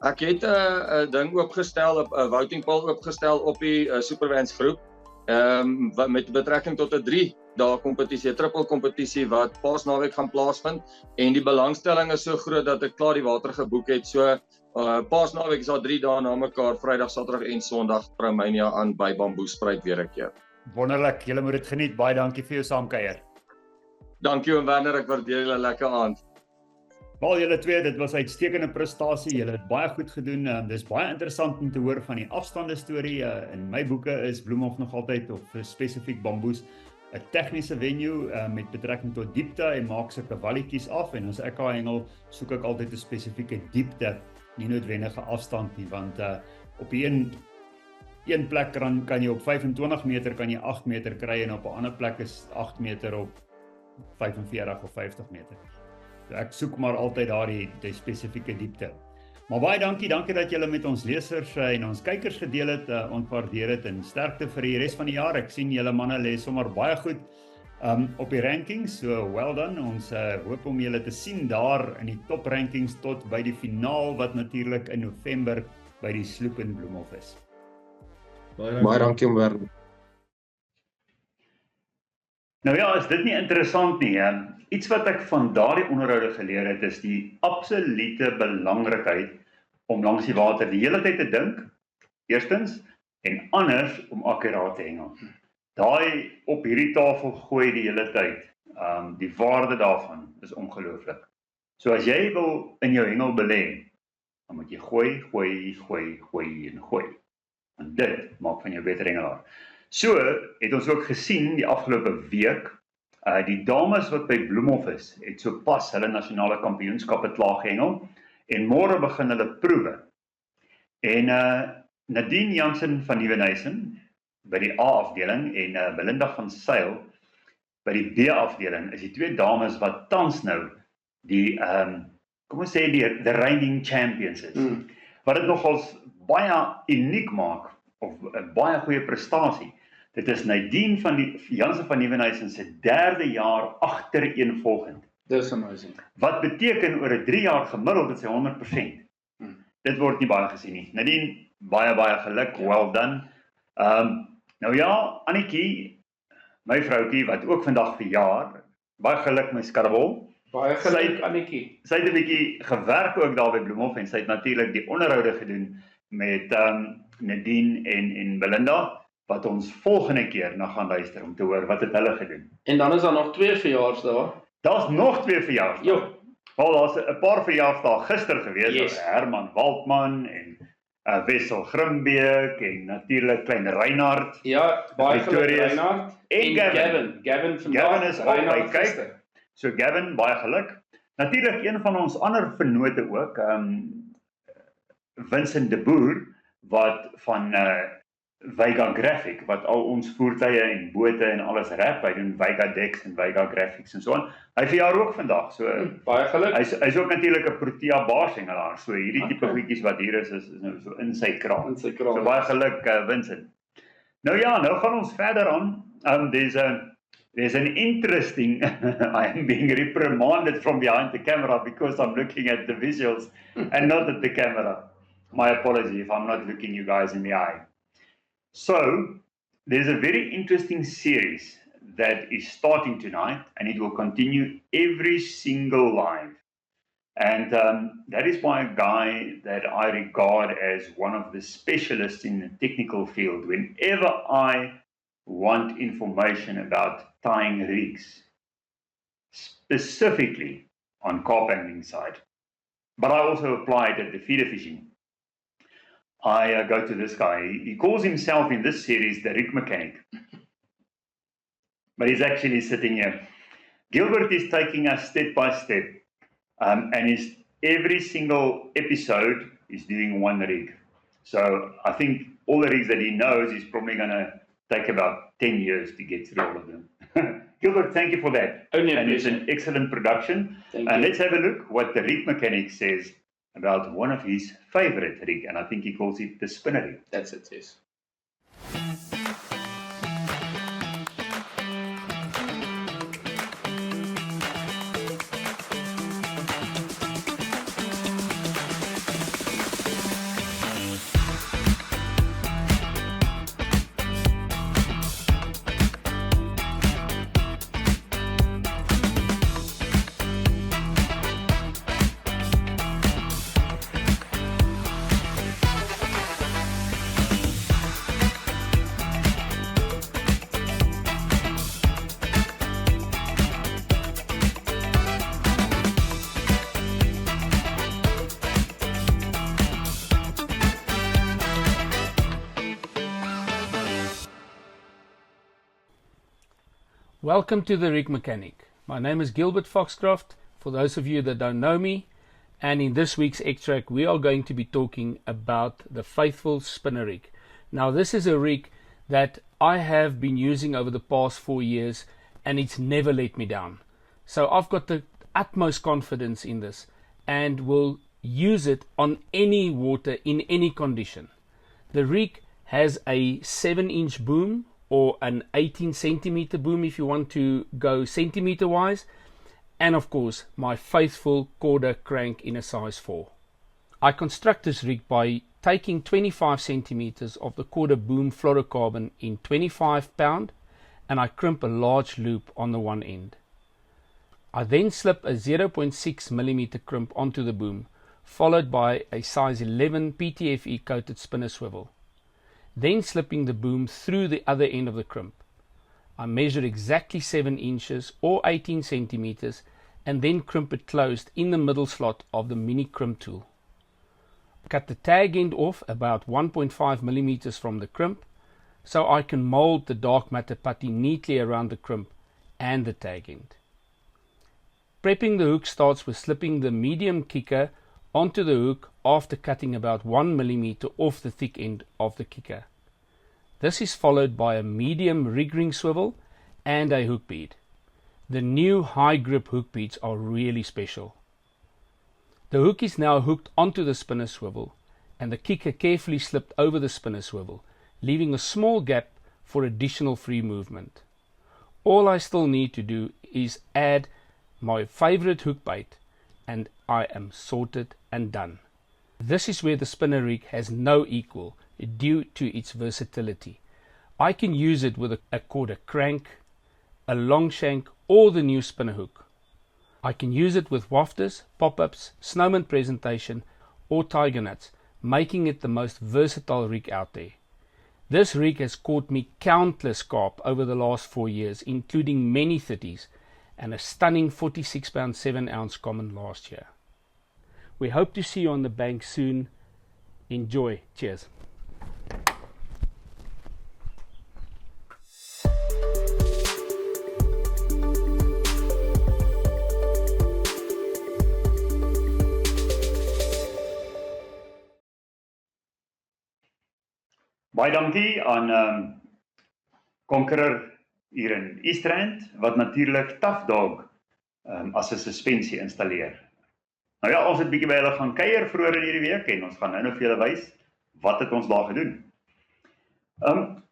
Ek het 'n ding oopgestel, 'n voting poll oopgestel op die Supervans groep met betrekking tot 'n 3 dae kompetisie, 'n triple kompetisie wat Paasnaweek gaan plaasvind en die belangstelling is so groot dat ek klaar die water geboek het. So Paasnaweek is daar 3 dae na mekaar, Vrydag, Saterdag en Sondag Primania aan by Bamboespruit weer 'n keer. Wonderlik, julle moet dit geniet. Baie dankie vir jou saamkuier. Dankie oom Werner, ek waardeer julle lekker aand. Wel julle twee, dit was 'n uitstekende prestasie. Julle het baie goed gedoen. Dis baie interessant om te hoor van die afstande storie. In my boeke is Bloemhof nog altyd of spesifiek Bamboes 'n tegniese venue met betrekking tot diepte en maak sulke walletjies af en as ek hengel, soek ek altyd 'n spesifieke diepte, nie noodwendige afstand nie, want op een plek kan jy op 25 meter kan jy 8 meter kry en op 'n ander plek is 8 meter op 45 of 50 meter. So ek soek maar altyd die spesifieke diepte. Maar baie dankie dat julle met ons lesers en ons kykers gedeel het, ontwaardeer het en sterkte vir die res van die jaar. Ek sien julle manne lê sommer baie goed op die rankings, so well done. Ons hoop om julle te sien daar in die top rankings tot by die finaal wat natuurlik in November by die Sloep in Bloemhof is. Baie dankie om Werner. Nou ja, is dit nie interessant nie, hè? Iets wat ek van daardie onderhoude geleer het, is die absolute belangrikheid om langs die water die hele tyd te dink, eerstens, en anders om akkuraat te hengel. Daai op hierdie tafel gooi die hele tyd, die waarde daarvan is ongelooflik. So as jy wil in jou hengel belê, dan moet jy gooi. En dit maak van jou beter hengelaar. So het ons ook gesien die afgelope week, die dames wat by Bloemhof is, het so pas hulle nasionale kampioenskappe klaar gehengel en môre begin hulle proewe. En Nadine Jansen van Nieuwenhuizen by die A-afdeling en Belinda van Sail by die B-afdeling is die twee dames wat tans nou die kom ons sê die reigning champions is. Wat dit nogals baie uniek maak of 'n baie goeie prestasie. Dit is Nadine Jansen van Nieuwenhuizen se 3de jaar agtereenvolgend. Dis amazing. Wat beteken oor 'n 3 jaar gemiddeld is sy 100%. Dit word nie baie gesien nie. Nadine, baie geluk, well done. Nou ja, Annetjie, my vroutjie wat ook vandag verjaar, baie geluk my skarrewol. Baie geluk Annetjie. Sy het 'n bietjie gewerk ook daar by Bloemhof en sy het natuurlik die onderhoude gedoen met Nadine en Belinda, wat ons volgende keer na gaan luister om te hoor wat het hulle gedoen. En dan is daar nog 2 verjaarsdae. Daar's nog 2 verjaarsdae. Jo. Wel, daar's 'n paar verjaarsdae gister gewees, Yes. Herman Waldman en Wessel Grimbeek en natuurlik klein Reinhard. Ja, baie geluk Victorious. Reinhard. En Gavin. Gavin vandag. Gavin is al by Reinhard kyk. gister. So Gavin, baie geluk. Natuurlik een van ons ander vennote ook, Vincent de Boer, wat van Vega Graphic, wat al ons voertuie en bote en alles rap, hy doen Vega Decks en Vega Graphics en so aan. Hy verjaar ook vandag, so Baie geluk. hy's ook natuurlik 'n Protea baarsengelaar, so hierdie tipe Okay. goedjies wat hier is nou so in sy kraam. In sy kraam. So baie geluk Vincent. Nou ja, nou gaan ons verder aan. There's an interesting, I am being reprimanded from behind the camera because I'm looking at the visuals and not at the camera. My apology if I'm not looking you guys in the eye. So, there's a very interesting series that is starting tonight and it will continue every single live. And that is by a guy that I regard as one of the specialists in the technical field. Whenever I want information about tying rigs, specifically on carp angling side, but I also apply it at the feeder fishing. I go to this guy. He calls himself in this series the rig mechanic, but he's actually sitting here. Gilbert is taking us step by step, and every single episode is doing one rig. So I think all the rigs that he knows is probably going to take about 10 years to get through all of them. Gilbert, thank you for that. Only a And it's pleasure. an excellent production. Thank And you. let's have a look what the rig mechanic says about one of his favorite rig, and I think he calls it the spinner rig. That's it, yes. Welcome to the Rig Mechanic. My name is Gilbert Foxcroft, for those of you that don't know me, and in this week's extract we are going to be talking about the faithful spinner rig. Now this is a rig that I have been using over the past 4 years and it's never let me down. So I've got the utmost confidence in this and will use it on any water in any condition. The rig has a 7-inch boom or an 18 centimeter boom if you want to go centimeter wise, and of course my faithful quarter crank in a size 4. I construct this rig by taking 25 centimeters of the quarter boom fluorocarbon in 25 pound and I crimp a large loop on the one end. I then slip a 0.6 millimeter crimp onto the boom, followed by a size 11 PTFE coated spinner swivel. Then slipping the boom through the other end of the crimp. I measure exactly 7 inches or 18 centimeters and then crimp it closed in the middle slot of the mini crimp tool. Cut the tag end off about 1.5 millimeters from the crimp so I can mold the dark matter putty neatly around the crimp and the tag end. Prepping the hook starts with slipping the medium kicker onto the hook after cutting about 1 millimeter off the thick end of the kicker. This is followed by a medium rig ring swivel and a hook bead. The new high grip hook beads are really special. The hook is now hooked onto the spinner swivel and the kicker carefully slipped over the spinner swivel, leaving a small gap for additional free movement. All I still need to do is add my favorite hook bait and I am sorted and done. This is where the spinner rig has no equal due to its versatility. I can use it with a quarter crank, a long shank or the new spinner hook. I can use it with wafters, pop-ups, snowman presentation or tiger nuts, making it the most versatile rig out there. This rig has caught me countless carp over the last 4 years, including many 30s and a stunning 46 pound 7 ounce common last year. We hope to see you on the bank soon. Enjoy. Cheers. Baie dankie aan Conqueror hier in Eastrand wat natuurlik Tough Dog as 'n suspensie installeer. Nou ja, ons het bietjie by hulle gaan kuier vroeër in hierdie week en ons gaan nou vir julle wys wat het ons daar gedoen.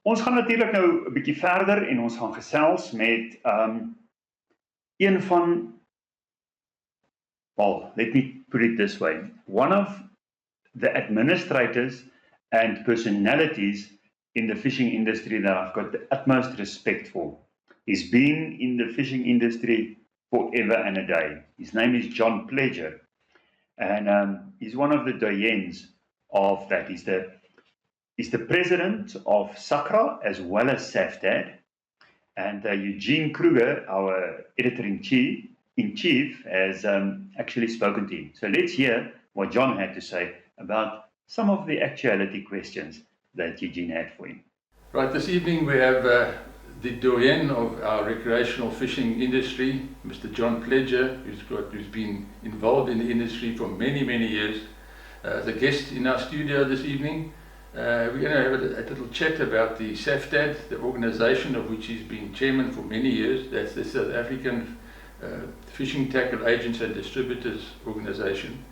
Ons gaan natuurlik nou 'n bietjie verder en ons gaan gesels met een van, well, let me put it this way, one of the administrators and personalities in the fishing industry that I've got the utmost respect for. He's been in the fishing industry forever and a day. His name is John Pledger, and he's one of the doyens of that. He's the president of SACRA as well as SAFTAD, and Eugene Kruger, our editor-in-chief, has actually spoken to him. So let's hear what John had to say about some of the actuality questions that Eugene had for him. Right, this evening we have the doyen of our recreational fishing industry, Mr. John Pledger, who's been involved in the industry for many, many years. As a guest in our studio this evening, we're going to have a little chat about the SAFTAD, the organization of which he's been chairman for many years. That's the South African Fishing Tackle Agents and Distributors organization.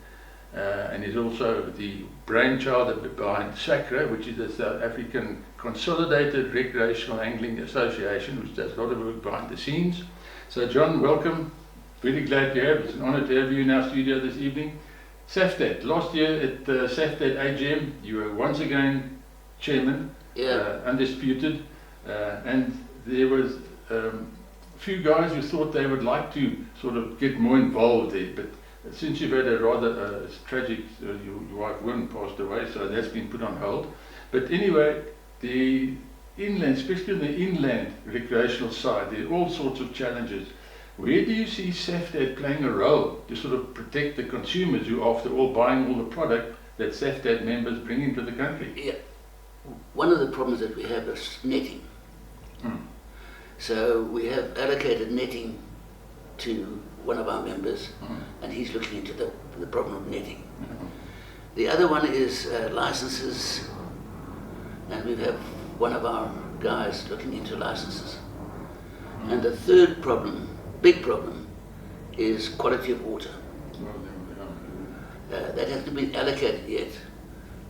And he's also the brainchild behind SACRA, which is the South African Consolidated Recreational Angling Association, which does a lot of work behind the scenes. So John, welcome. Really glad to have you. It's an honor to have you in our studio this evening. SAFTAD, last year at the SAFTAD AGM, you were once again chairman, undisputed, and there was a few guys who thought they would like to sort of get more involved there, but since you've had a rather tragic, your wife Wynne passed away, so that's been put on hold. But anyway, the inland, especially on the inland recreational side, there are all sorts of challenges. Where do you see SAFTAD playing a role to sort of protect the consumers who, after all, buying all the product that SAFTAD members bring into the country? Yeah. One of the problems that we have is netting. So we have allocated netting to one of our members, and he's looking into the problem of netting. The other one is licenses, and we have one of our guys looking into licenses. And the third problem, big problem, is quality of water. That hasn't been allocated yet,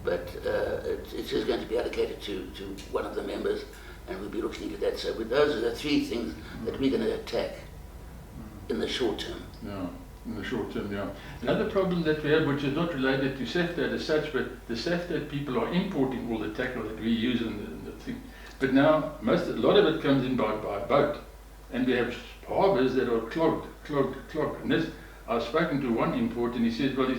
but it is going to be allocated to one of the members, and we'll be looking into that. So those are the three things that we're going to attack in the short term. Yeah, in the short term, yeah. Another problem that we have, which is not related to SAFTAT as such, but the SAFTAT people are importing all the tackle that we use in the thing. But now, a lot of it comes in by boat, and we have harbours that are clogged. And this, I've spoken to one import, and he said, well,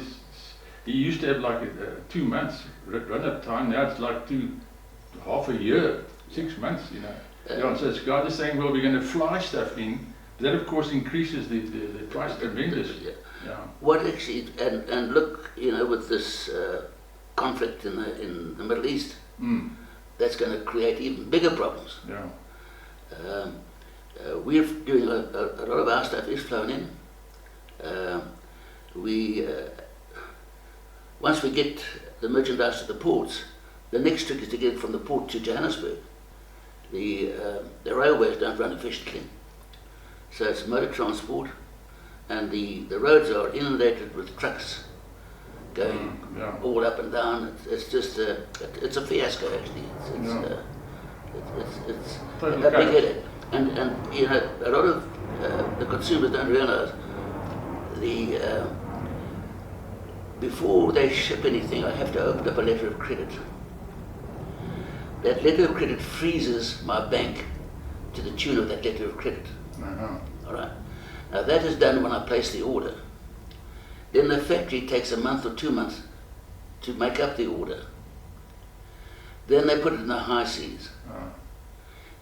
he used to have like 2 months run-up time. Now it's like half a year, 6 months, you know. Yeah, so this guy is saying, well, we're going to fly stuff in. That, of course, increases the price tremendously. Yeah. What actually, and look, you know, with this conflict in the Middle East, that's going to create even bigger problems. Yeah. We're doing a lot of our stuff is flown in. Once we get the merchandise to the ports, the next trick is to get it from the port to Johannesburg. The railways don't run efficiently, so it's motor transport, and the roads are inundated with trucks going all up and down. It's just it's a fiasco actually. It's a big headache, and you know, a lot of the consumers don't realise before they ship anything, I have to open up a letter of credit. That letter of credit freezes my bank to the tune of that letter of credit. All right. Now that is done when I place the order. Then the factory takes a month or 2 months to make up the order. Then they put it in the high seas.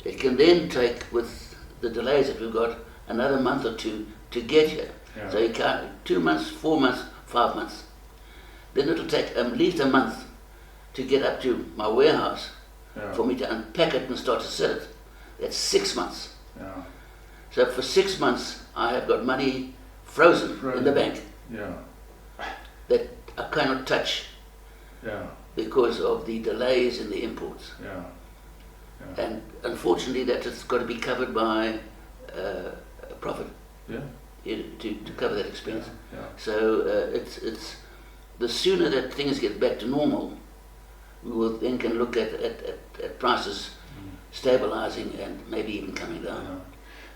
It can then take, with the delays that we've got, another month or 2 to get here. Yeah. So you can't, 2 months, 4 months, 5 months. Then it'll take at least a month to get up to my warehouse for me to unpack it and start to sell it. That's 6 months. Yeah. So for 6 months, I have got money frozen in the bank that I cannot touch because of the delays in the imports. And unfortunately, that has got to be covered by profit to cover that expense. So it's the sooner that things get back to normal, we will then can look at prices stabilizing and maybe even coming down.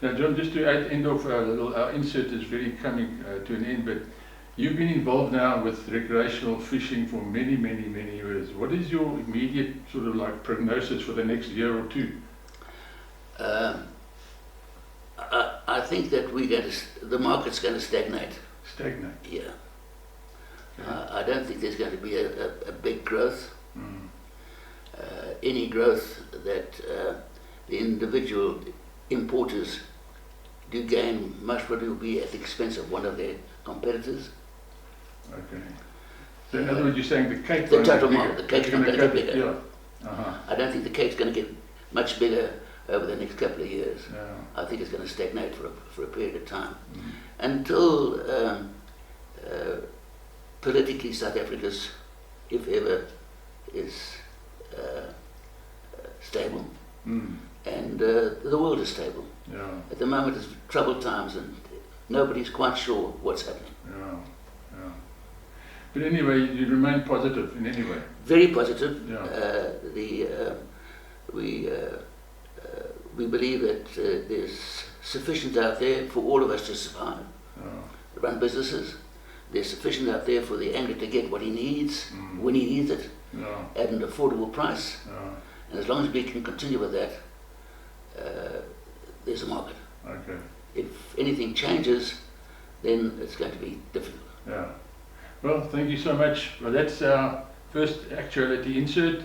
Now, John, just to end off our insert is very coming to an end, but you've been involved now with recreational fishing for many years. What is your immediate sort of like prognosis for the next year or two? I think that the market's going to stagnate. Stagnate? Yeah. I don't think there's going to be a big growth. Any growth that the individual importers do gain most probably will be at the expense of one of their competitors. Okay. So in other words, you're saying the cake the total market, the cake's not going to get bigger. Yeah. I don't think the cake's going to get much bigger over the next couple of years. I think it's going to stagnate for a period of time until politically South Africa's, if ever, is stable, and the world is stable. At the moment, it's troubled times, and nobody's quite sure what's happening. But anyway, you remain positive in any way. Very positive. We believe that there's sufficient out there for all of us to survive, run businesses. There's sufficient out there for the angler to get what he needs when he needs it at an affordable price. And as long as we can continue with that, there's a market. Okay. If anything changes, then it's going to be difficult. Well, thank you so much. Well, that's our first actuality insert.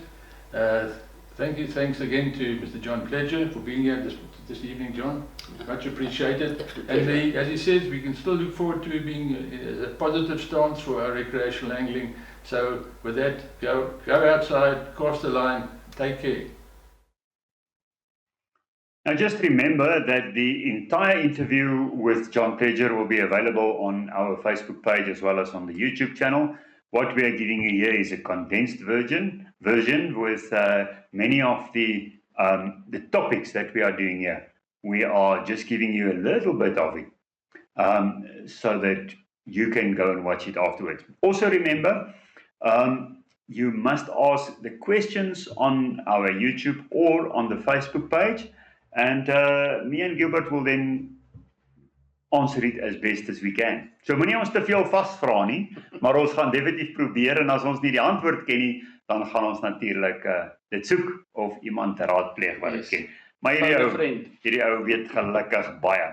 Thanks again to Mr. John Pledger for being here this evening, John. Much appreciated. And as he says, we can still look forward to being a positive stance for our recreational angling. So with that, go outside, cast the line, take care. Now just remember that the entire interview with John Pledger will be available on our Facebook page as well as on the YouTube channel. What we are giving you here is a condensed version with many of the topics that we are doing here. We are just giving you a little bit of it so that you can go and watch it afterwards. Also remember, you must ask the questions on our YouTube or on the Facebook page, and me and Gilbert will then answer it as best as we can. So moenie ons te veel vasvra nie, maar ons gaan definitief probeer, en as ons nie die antwoord ken nie, dan gaan ons natuurlik dit soek of iemand raadpleeg wat dit ken. Maar hierdie ou weet gelukkig baie.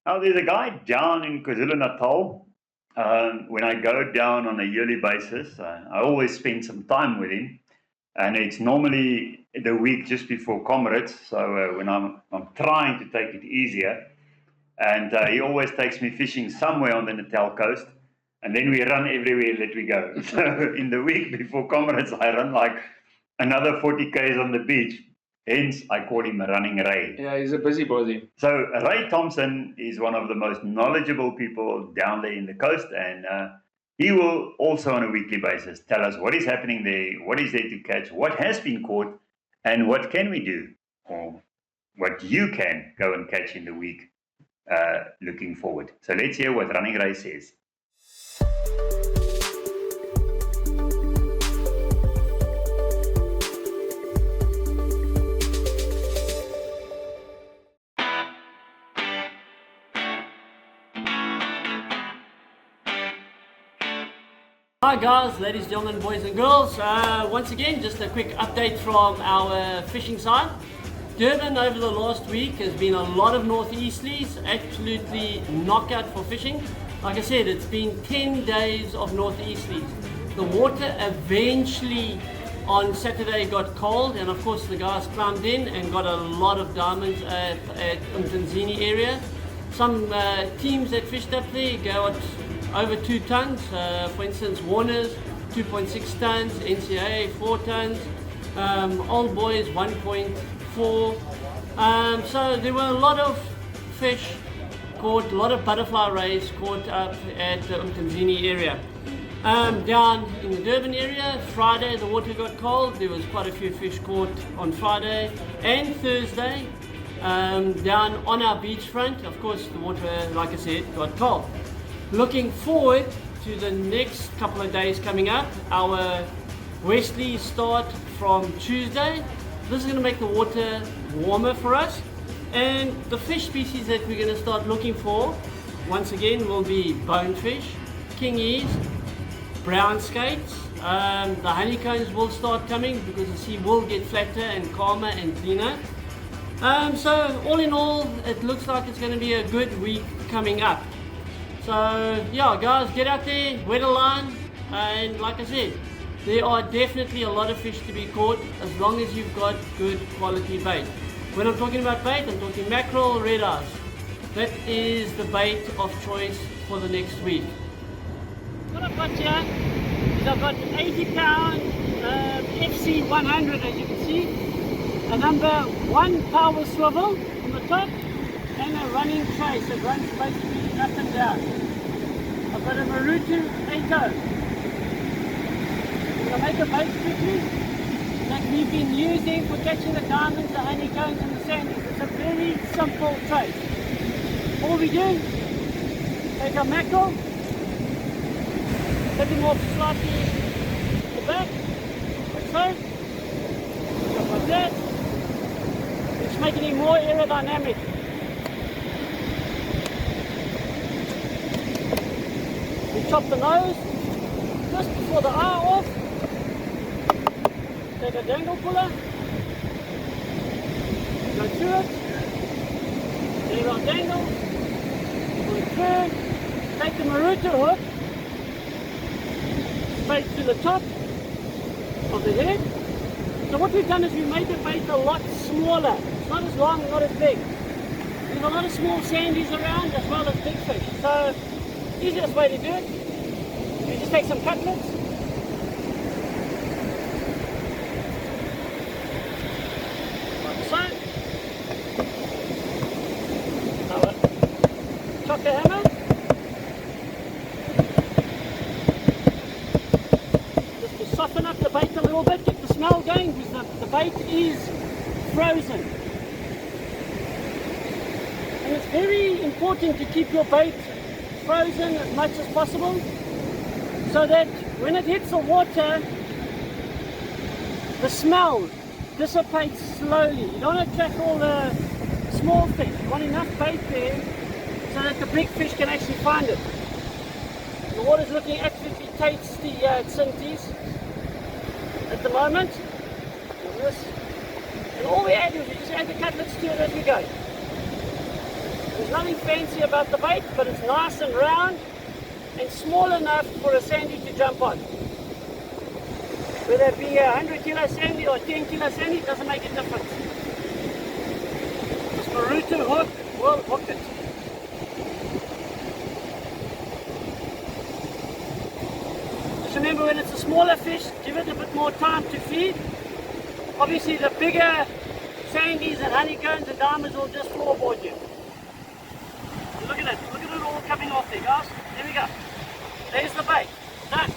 Now there's a guy down in KwaZulu-Natal. When I go down on a yearly basis, I always spend some time with him, and it's normally the week just before Comrades, so when I'm trying to take it easier, and he always takes me fishing somewhere on the Natal coast, and then we run everywhere that we go. So in the week before Comrades, I run like another 40 k's on the beach. Hence, I call him Running Ray. Yeah, he's a busybody. So Ray Thompson is one of the most knowledgeable people down there in the coast, and he will also on a weekly basis tell us what is happening there, what is there to catch, what has been caught, and what can we do, or what you can go and catch in the week looking forward. So let's hear what Running Ray says. Hi guys, ladies, gentlemen, boys and girls. Once again, just a quick update from our fishing side. Durban over the last week has been a lot of northeasterlies, absolutely knockout for fishing. Like I said, it's been 10 days of northeasterlies. The water eventually on Saturday got cold, and of course the guys climbed in and got a lot of diamonds at Umtanzini area. Some teams that fished up there got over 2 tons, for instance Warner's 2.6 tons, NCA 4 tons, Old Boys 1.4. So there were a lot of fish caught, a lot of butterfly rays caught up at the Umtanzini area. Down in the Durban area, Friday the water got cold. There was quite a few fish caught on Friday and Thursday. Down on our beachfront, of course the water, like I said, got cold. Looking forward to the next couple of days coming up. Our westerlies start from Tuesday. This is going to make the water warmer for us, and the fish species that we're going to start looking for once again will be bonefish, kingies, brown skates. The honeycombs will start coming because the sea will get flatter and calmer and cleaner. So all in all, it looks like it's going to be a good week coming up. So yeah guys, get out there, wet a line, and like I said, there are definitely a lot of fish to be caught as long as you've got good quality bait. When I'm talking about bait, I'm talking mackerel, red eyes. That is the bait of choice for the next week. What I've got here is I've got 80 pound FC 100, as you can see, a number 1 power swivel on the top, and a running trace that runs basically up and down. I've got a Marutu 8-0. I'm going to make a bait quickly that we've been using for catching the diamonds, the honeycombs and the sandies. It's a very simple trace. All we do, take our mackerel, tip him off slightly at the back, like so, just like that. It's making him more aerodynamic. We chop the nose just before the eye off. Take a dangle puller, go through it, there are dangles, pull it through, take the Marutu hook straight to the top of the head. So what we've done is we made the bait a lot smaller. It's not as long, not as big. There's a lot of small sandies around as well as big fish. So easiest way to do it, you just take some cutlets, like so, cocker hammer. Just to soften up the bait a little bit, get the smell going, because the bait is frozen. And it's very important to keep your bait frozen as much as possible, so that when it hits the water, the smell dissipates slowly. You don't attract all the small fish. You want enough bait there so that the big fish can actually find it. The water's looking absolutely tasty at Cinty's at the moment. And all we add is we just add the cutlets to it as we go. There's nothing fancy about the bait, but it's nice and round and small enough for a sandy to jump on. Whether it be a 100 kilo sandy or a 10 kilo sandy, it doesn't make a difference. This Marutu hook will hook it. Just remember, when it's a smaller fish, give it a bit more time to feed. Obviously the bigger sandies and honeycombs and diamonds will just floorboard you. Look at it all coming off there, guys. There we go. There's the bait. Done.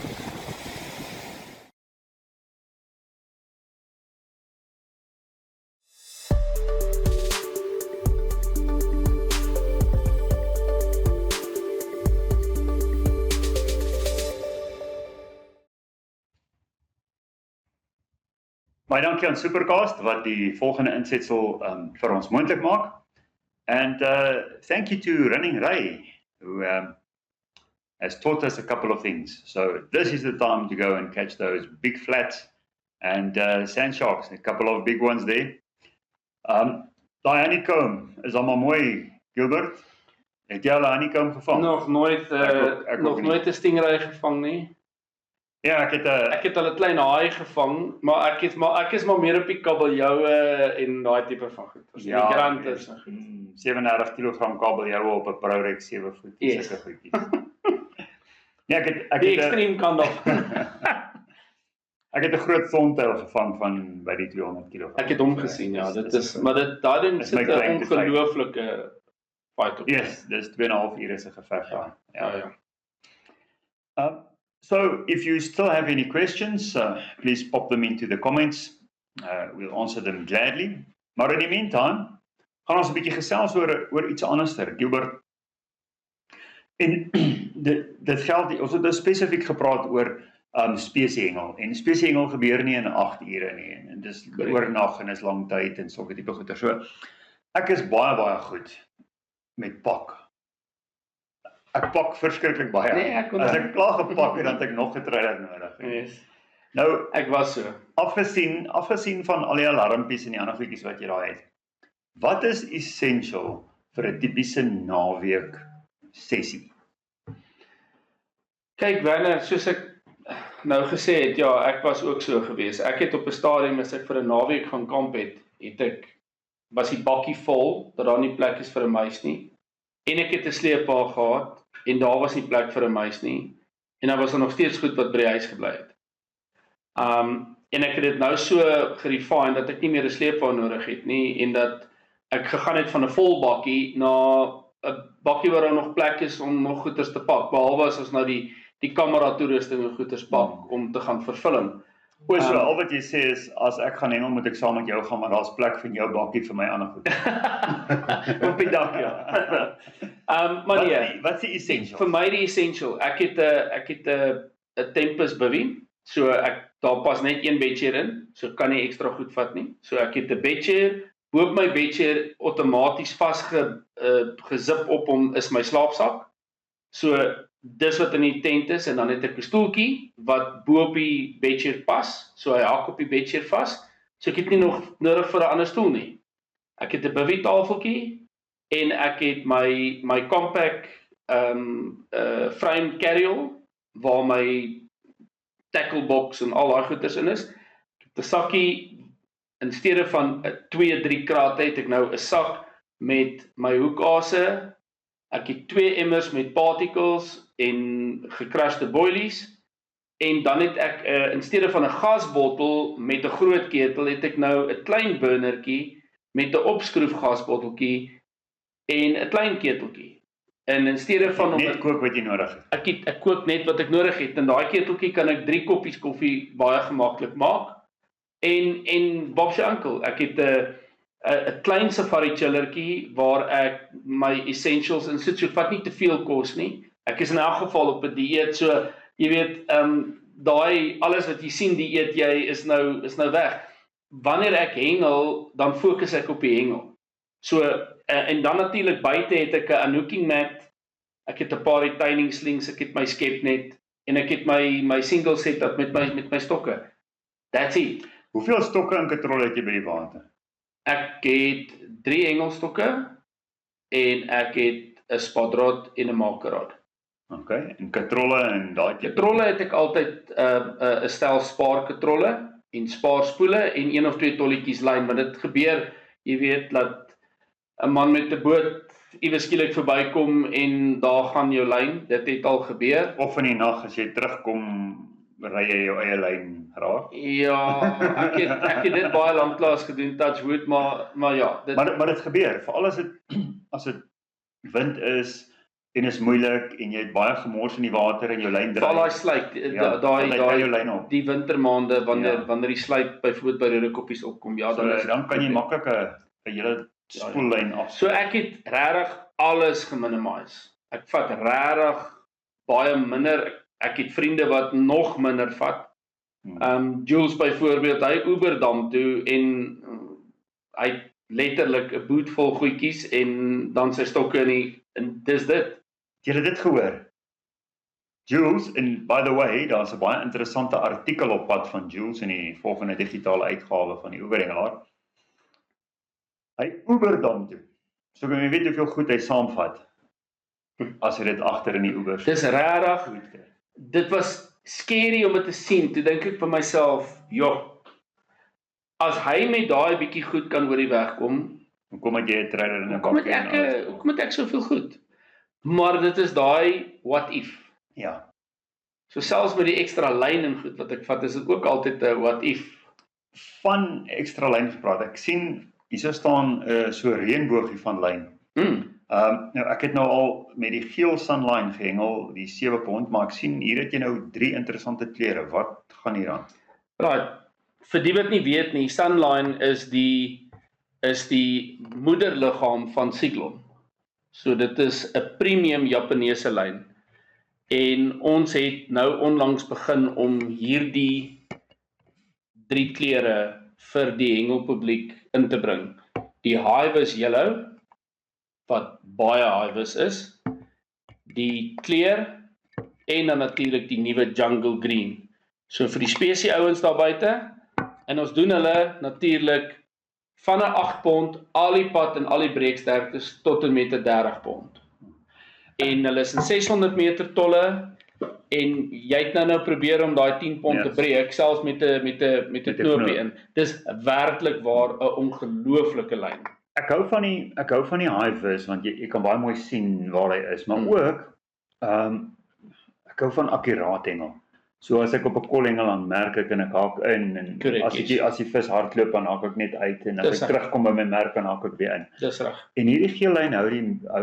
Baie dankie aan Supercast wat die volgende insetsel vir ons moontlik maak. And thank you to Running Ray, who has taught us a couple of things. So this is the time to go and catch those big flats and sand sharks, a couple of big ones there. Die honeycomb is allemaal mooi, Gilbert. Het jy al 'n honeycomb gevang? Nog nooit 'n stingray gevang nie. Ja, ek het al 'n klein haai gevang, maar ek is maar meer op die kabeljoue en daai tipe van goed. As die grant is. 37 kg kabeljoue op 'n Prorex 7 voet, sulke goedjies. Ja, die extreme kant af. Ek het 'n groot sontuil gevang van by die 200 kg. Ek het hom gesien, ja, maar daai ding sit 'n ongelooflike fight op. Yes, dis 2.5 ure se geveg daar. Ja. So, if you still have any questions, please pop them into the comments. We'll answer them gladly. Maar in the meantime, gaan ons 'n bietjie gesels oor iets anderster, Gilbert. En dit geld, ons het spesifiek gepraat oor spesiehengel. En spesiehengel gebeur nie in 8 ure nie. En dis oornag en is lang tyd en sulke tipe goeie. So, ek is baie goed met pak. Ek pak verskriklik baie. Nee, as ek klaar gepak het, dan het ek nog 'n trailer nodig. Yes. Nou, ek was so. Afgesien van al die alarmpies en die ander goedjies wat jy daar het. Wat is essential vir 'n tipiese naweek sessie? Kyk, Werner, soos ek nou gesê het, ja, ek was ook so gewees. Ek het op 'n stadium as ek vir 'n naweek gaan kamp het, was die bakkie vol dat daar nie plek is vir 'n muis nie. En ek het 'n sleepwa gehad en daar was nie plek vir 'n muis nie. En daar was nog steeds goed wat by die huis gebly het. En ek het dit nou so gerefine dat ek nie meer 'n sleepwa nodig het nie en dat ek gegaan het van 'n vol bakkie na 'n bakkie waar daar nog plek is om nog goeders te pak, behalwe as ons nou die kamera toerusting en goeders pak om te gaan vervulling. So, al wat jy sê is, as ek gaan hengel, moet ek saam met jou gaan, maar daar's plek vir jou bakkie vir my ander goed. Op die dak, ja. Maar nee, wat is die essential? Vir my die essential, ek het 'n Tempus Bivy, so daar pas net een bedchair in, so kan nie ekstra goed vat nie. So ek het 'n bedchair, boop my bedchair outomaties gezip op hom is my slaapsak. So dis wat in die tent is, en dan het ek 'n stoeltjie wat bo op die bedchair pas, so hy hak op die bedchair vas, so ek het nie nog nodig vir 'n ander stoel nie. Ek het 'n bivy tafeltjie, en ek het my compact frame carry-all, waar my tackle box en al daai goeders in is. Ek het 'n sakkie, in steede van 2-3 krate, het ek nou 'n sak met my hoekase. Ek het 2 emmers met particles en gecrushed boilies, en dan het ek in steede van 'n gasbottel met 'n groot ketel, het ek nou 'n klein burnertjie met 'n opskroef gasbotteltjie en 'n klein keteltjie. En in steede van om net kook wat jy nodig het. ek kook net wat ek nodig het. In daai keteltjie kan ek 3 koppies koffie baie gemaklik maak. En Bob se oom, ek het 'n klein safari chillertjie waar ek my essentials in sit, so vat nie te veel kos nie. Ek is in elk geval op 'n dieet, so jy weet, daai alles wat jy sien die eet jy is nou weg. Wanneer ek hengel, dan fokus ek op die hengel. So en dan natuurlik buite het ek 'n unhooking mat, ek het 'n paar retaining slings, ek het my skepnet en ek het my single setup met my stokke. That's it. Hoeveel stokke en katrolle het jy by die water? Ek het 3 hengelstokke en ek het 'n spadrad en 'n makerrad. Okay, en katrolle en daai tipe. Katrolle het ek altyd 'n stel spaarkatrolle en spaarspoele en 1 of 2 tolletjies lyn, want dit gebeur, jy weet, dat 'n man met 'n boot iewes skielik verbykom en daar gaan jou lyn, dit het al gebeur. Of in die nag as jy terugkom, ry jy jou eie lyn raak. Ja, ek het dit baie lanklaas gedoen, touch wood, maar ja, maar dit gebeur, veral as dit wind is en is moeilik en jy het baie gemors in die water en jou lyn draai. Val daai sluit, die wintermaande wanneer die sluit byvoorbeeld by roderkoppies opkom, ja, dan kan jy maklik 'n hele spoellyn af. So ek het regtig alles geminimize. Ek vat regtig baie minder. Ek het vriende wat nog minder vat. Jules byvoorbeeld, hy Uber dam toe en hy het letterlik 'n boot vol goedjies en dan sy stokke en dis dit. Jy het dit gehoor? Jules, en by the way, daar's 'n baie interessante artikel op pad van Jules in die volgende digitale uitgawe van die Uber-hengelaar. Hy Uber dam toe. So kan jy weet hoeveel goed hy saamvat as hy dit agter in die Uber. Dis regtig. Dit was scary om dit te sien. Toe dink ek vir myself, as hy met daai bietjie goed kan oor die weg kom, hoekom het jy 'n trailer in 'n bakkie? Hoekom het ek soveel goed? Maar dit is daai what if. Ja. So selfs met die ekstra lyn en goed wat ek vat, is dit ook altyd 'n what if. Van ekstra lyn gepraat. Ek sien hier staan so 'n reënboogie van lyn. Nou ek het nou al met die geel Sunline gehengel, die 7 pond, maar ek sien hier het jy nou 3 interessante kleure. Wat gaan hier aan? Right. Vir die wat nie weet nie, Sunline is die moederliggaam van Cyclone. So dit is 'n premium Japaneese lyn. En ons het nou onlangs begin om hierdie 3 kleure vir die hengelpubliek in te bring. Die Highvis Yellow, wat baie Highvis is, die kleur en dan natuurlik die nuwe Jungle Green. So vir die spesie ouens daar buite, en ons doen hulle natuurlik van 'n 8 pond al die pad en al die breeksterktes tot en met 'n 30 pond. En hulle is in 600 meter tolle en jy het nou probeer om daai 10 pond te breek, selfs met 'n knoopie in. Dis werklik waar 'n ongelooflike lyn. Ek hou van die Highvis want jy kan baie mooi sien waar hy is, maar ook ek hou van akkuraat hengel. So as ek op 'n kollengel aan merk ek en ek haak in en as die vis hardloop dan haak ek net uit en as ek terugkom by my merk dan haak ek weer in. Dis reg. En hierdie geel lyn hou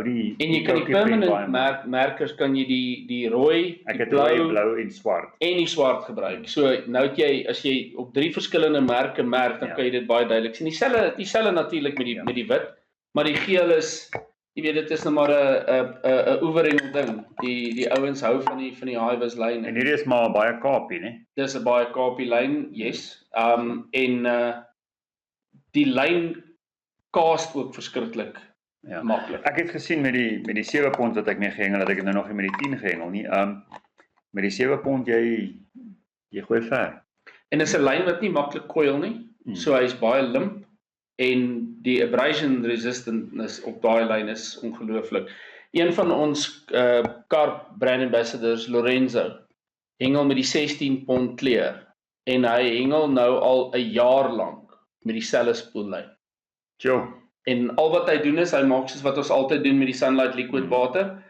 die en jy kan die permanent merkers kan jy die rooi, die blou en swart. En die swart gebruik. So nou het jy as jy op 3 verskillende merke merk dan kan jy dit baie duidelik sien. Dieselfde natuurlik met die wit, maar die geel is jy weet dit is nou maar 'n oeverhengel ding. Die ouens hou van die Highvis lyn. En hierdie is maar baie Kaapie, né? Dis 'n baie Kaapie lyn, yes. En die lyn cast ook verskriklik maklik. Ek het gesien met die 7 pond wat ek mee gehengel het, ek het nou nog nie met die 10 gehengel nie. Met die 7 pond jy gooi ver. En dis 'n lyn wat nie maklik coil nie. So hy's baie limp. En die abrasion resistance op daai lyn is ongelooflik. Een van ons carp brand ambassadors, Lorenzo, hengel met die 16 pond kleur en hy hengel nou al 'n jaar lank met dieselfde spoellyn. En al wat hy doen is hy maak soos wat ons altyd doen met die Sunlight liquid water,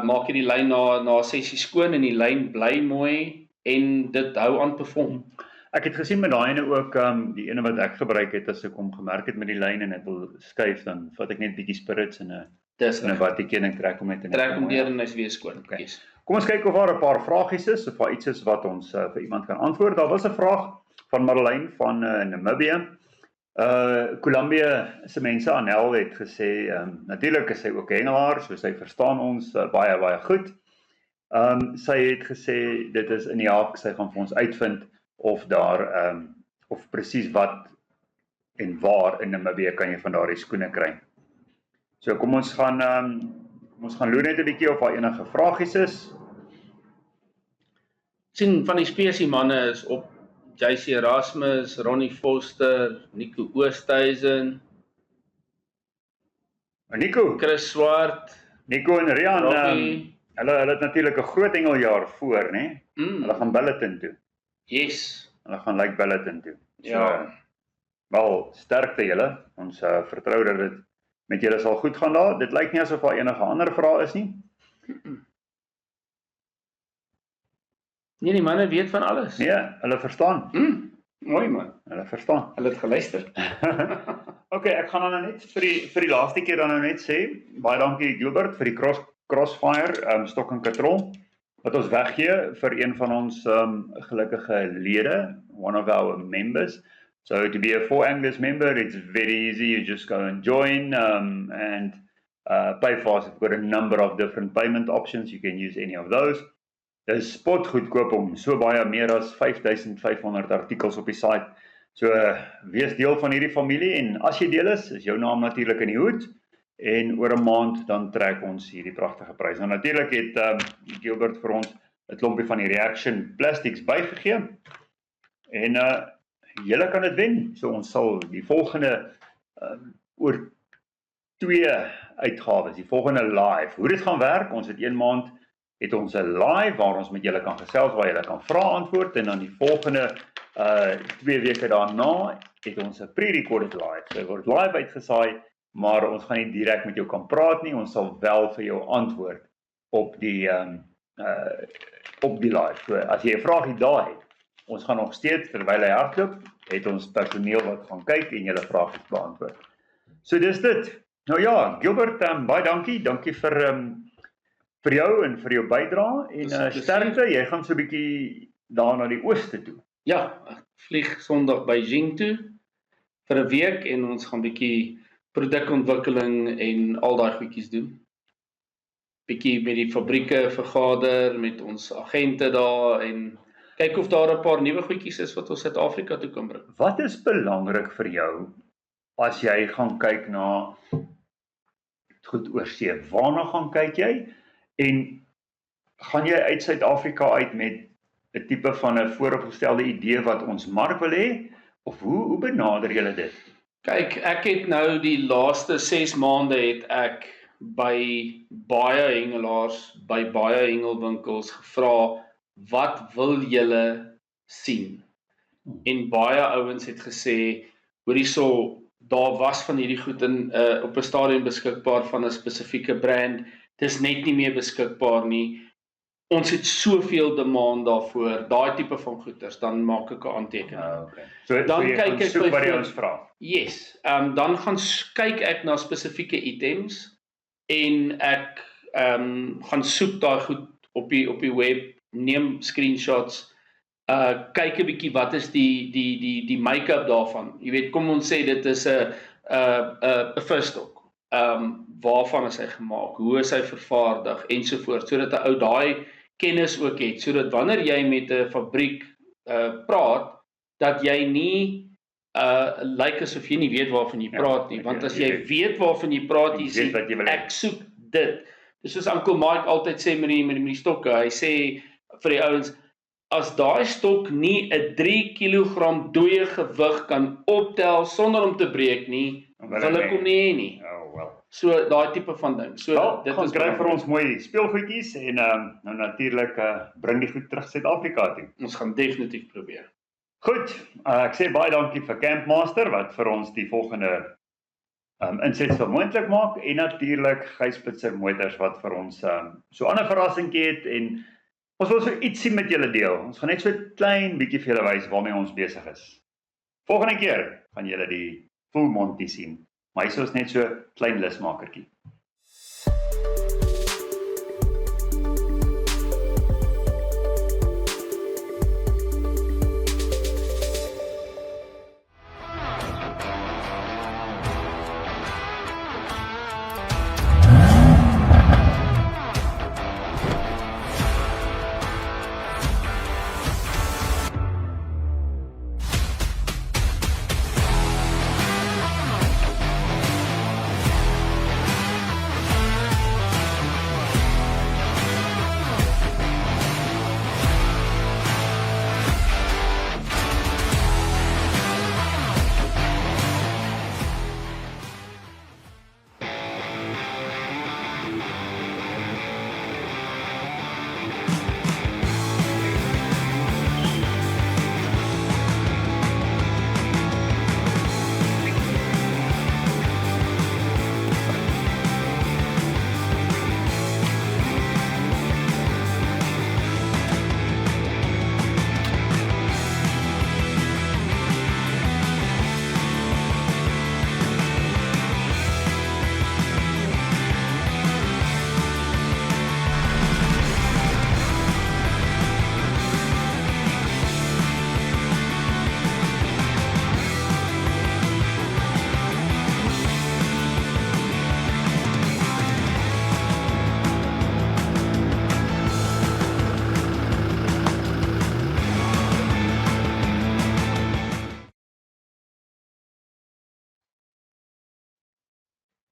maak jy die lyn na 'n sessie skoon en die lyn bly mooi en dit hou aan perform. Ek het gesien met daai ene ook, die ene wat ek gebruik het as ek hom gemerk het met die lyn en ek wil skuif, dan vat ek net bietjie spirits en 'n Dis En wat die kening trek om net in trek om deur en hy's weer skoon. Okay. Yes. Kom ons kyk of daar 'n paar vragies is of daar iets is wat ons vir iemand kan antwoord. Daar was 'n vraag van Marlene van Namibië. Colombia se mense Anel het gesê, natuurlik is sy ook hengelaar, so sy verstaan ons baie goed. Sy het gesê dit is in die haak, sy gaan vir ons uitvind of daar of presies wat en waar in Namibië kan jy van daardie skoene kry. So kom ons gaan loer net 'n bietjie of daar enige vragies is. Sien van die spesie manne is op JC Erasmus, Ronnie Foster, Nico Oosthuizen, Nico, Chris Swart, Nico en Rian, Robbie. hulle het natuurlik 'n groot hengeljaar voor, né? Hulle gaan Billiton toe. Yes. Hulle gaan like Billiton toe. Ja. Wel, sterkte julle. Ons vertrou dat dit met julle sal goed gaan daar. Dit lyk nie asof daar enige ander vrae is nie. Nee, die manne weet van alles. Nee, hulle verstaan. Mooi man. Hulle verstaan. Hulle het geluister. Okay, ek gaan dan nou net vir die laaste keer dan nou net sê, baie dankie Gilbert vir die Crossfire stok en katrol wat ons weggee vir een van ons gelukkige lede, one of our members. So to be a 4Anglers member, it's very easy. You just go and join and pay fast. We've got a number of different payment options. You can use any of those. Dis spot goedkoop om so baie meer as 5500 artikels op die site. So wees deel van hierdie familie en as jy deel is jou naam natuurlik in die hoed en oor 'n maand dan trek ons hierdie pragtige prys. Nou natuurlik het Gilbert vir ons 'n klompie van die reaction plastics bygegee. En julle kan dit wen. So ons sal die volgende oor 2 uitgawes, die volgende live. Hoe dit gaan werk, ons het 1 maand het ons 'n live waar ons met julle kan gesels, waar julle kan vra antwoord en dan die volgende 2 weke daarna het ons 'n pre-recorded live. So word live uitgesaai, maar ons gaan nie direk met jou kan praat nie, ons sal wel vir jou antwoord op die live. So as jy 'n vraagie daar het, ons gaan nog steeds terwyl hy hardloop, het ons personeel wat gaan kyk en julle vrae beantwoord. So dis dit. Nou ja, Gilbert, baie dankie. Dankie vir jou en vir jou bydrae en sterkte. Jy gaan so 'n bietjie daar na die ooste toe. Ja, ek vlieg Sondag Beijing toe vir 'n week en ons gaan bietjie produkontwikkeling en al daai goedjies doen. Bietjie met die fabrieke vergader, met ons agente daar en kyk of daar 'n paar nuwe goedjies is wat ons Suid-Afrika toe kan bring. Wat is belangrik vir jou as jy gaan kyk na goed oorsee? Waarna gaan kyk jy? En gaan jy uit Suid-Afrika uit met 'n tipe van 'n vooropgestelde idee wat ons mark wil hê? Of hoe benader julle dit? Kyk, ek het nou die laaste 6 maande het ek by baie hengelaars, by baie hengelwinkels gevra, wat wil julle sien? En baie ouens het gesê, hoor hierso, daar was van hierdie goed in op 'n stadium beskikbaar van 'n spesifieke brand. Dis net nie meer beskikbaar nie. Ons het soveel demand daarvoor, daai tipe van goeders, dan maak ek 'n aantekening. Okay. So dan kyk ek soek wat jy ons vra. Yes, dan gaan kyk ek na spesifieke items en ek gaan soek daai goed op die web, neem screenshots, kyk 'n bietjie wat is die make-up daarvan. Jy weet, kom ons sê dit is 'n visstok. Waarvan is hy gemaak? Hoe is hy vervaardig ensovoorts, sodat 'n ou daai kennis ook het, sodat wanneer jy met 'n fabriek praat, dat jy nie lyk asof jy nie weet waarvan jy praat nie, want as jy weet waarvan jy praat, jy sê ek soek dit. Dis soos Uncle Mike altyd sê met die stokke. Hy sê vir die ouens, as daai stok nie 'n 3 kg dooie gewig kan optel sonder om te breek nie, wil ek hom nie hê nie. So daai tipe van ding. So dit is kry vir ons mooi speelgoedjies en nou natuurlik bring die goed terug Suid-Afrika toe. Ons gaan definitief probeer. Goed, ek sê baie dankie vir Campmaster wat vir ons die volgende insetsel moontlik maak en natuurlik Gijspitser Motors wat vir ons so 'n ander verrassingkie het en ons wil so ietsie met julle deel. Ons gaan net so 'n klein bietjie vir julle wys waarmee ons besig is. Volgende keer gaan julle die full monty sien. Maar hy is net so klein lusmakertjie.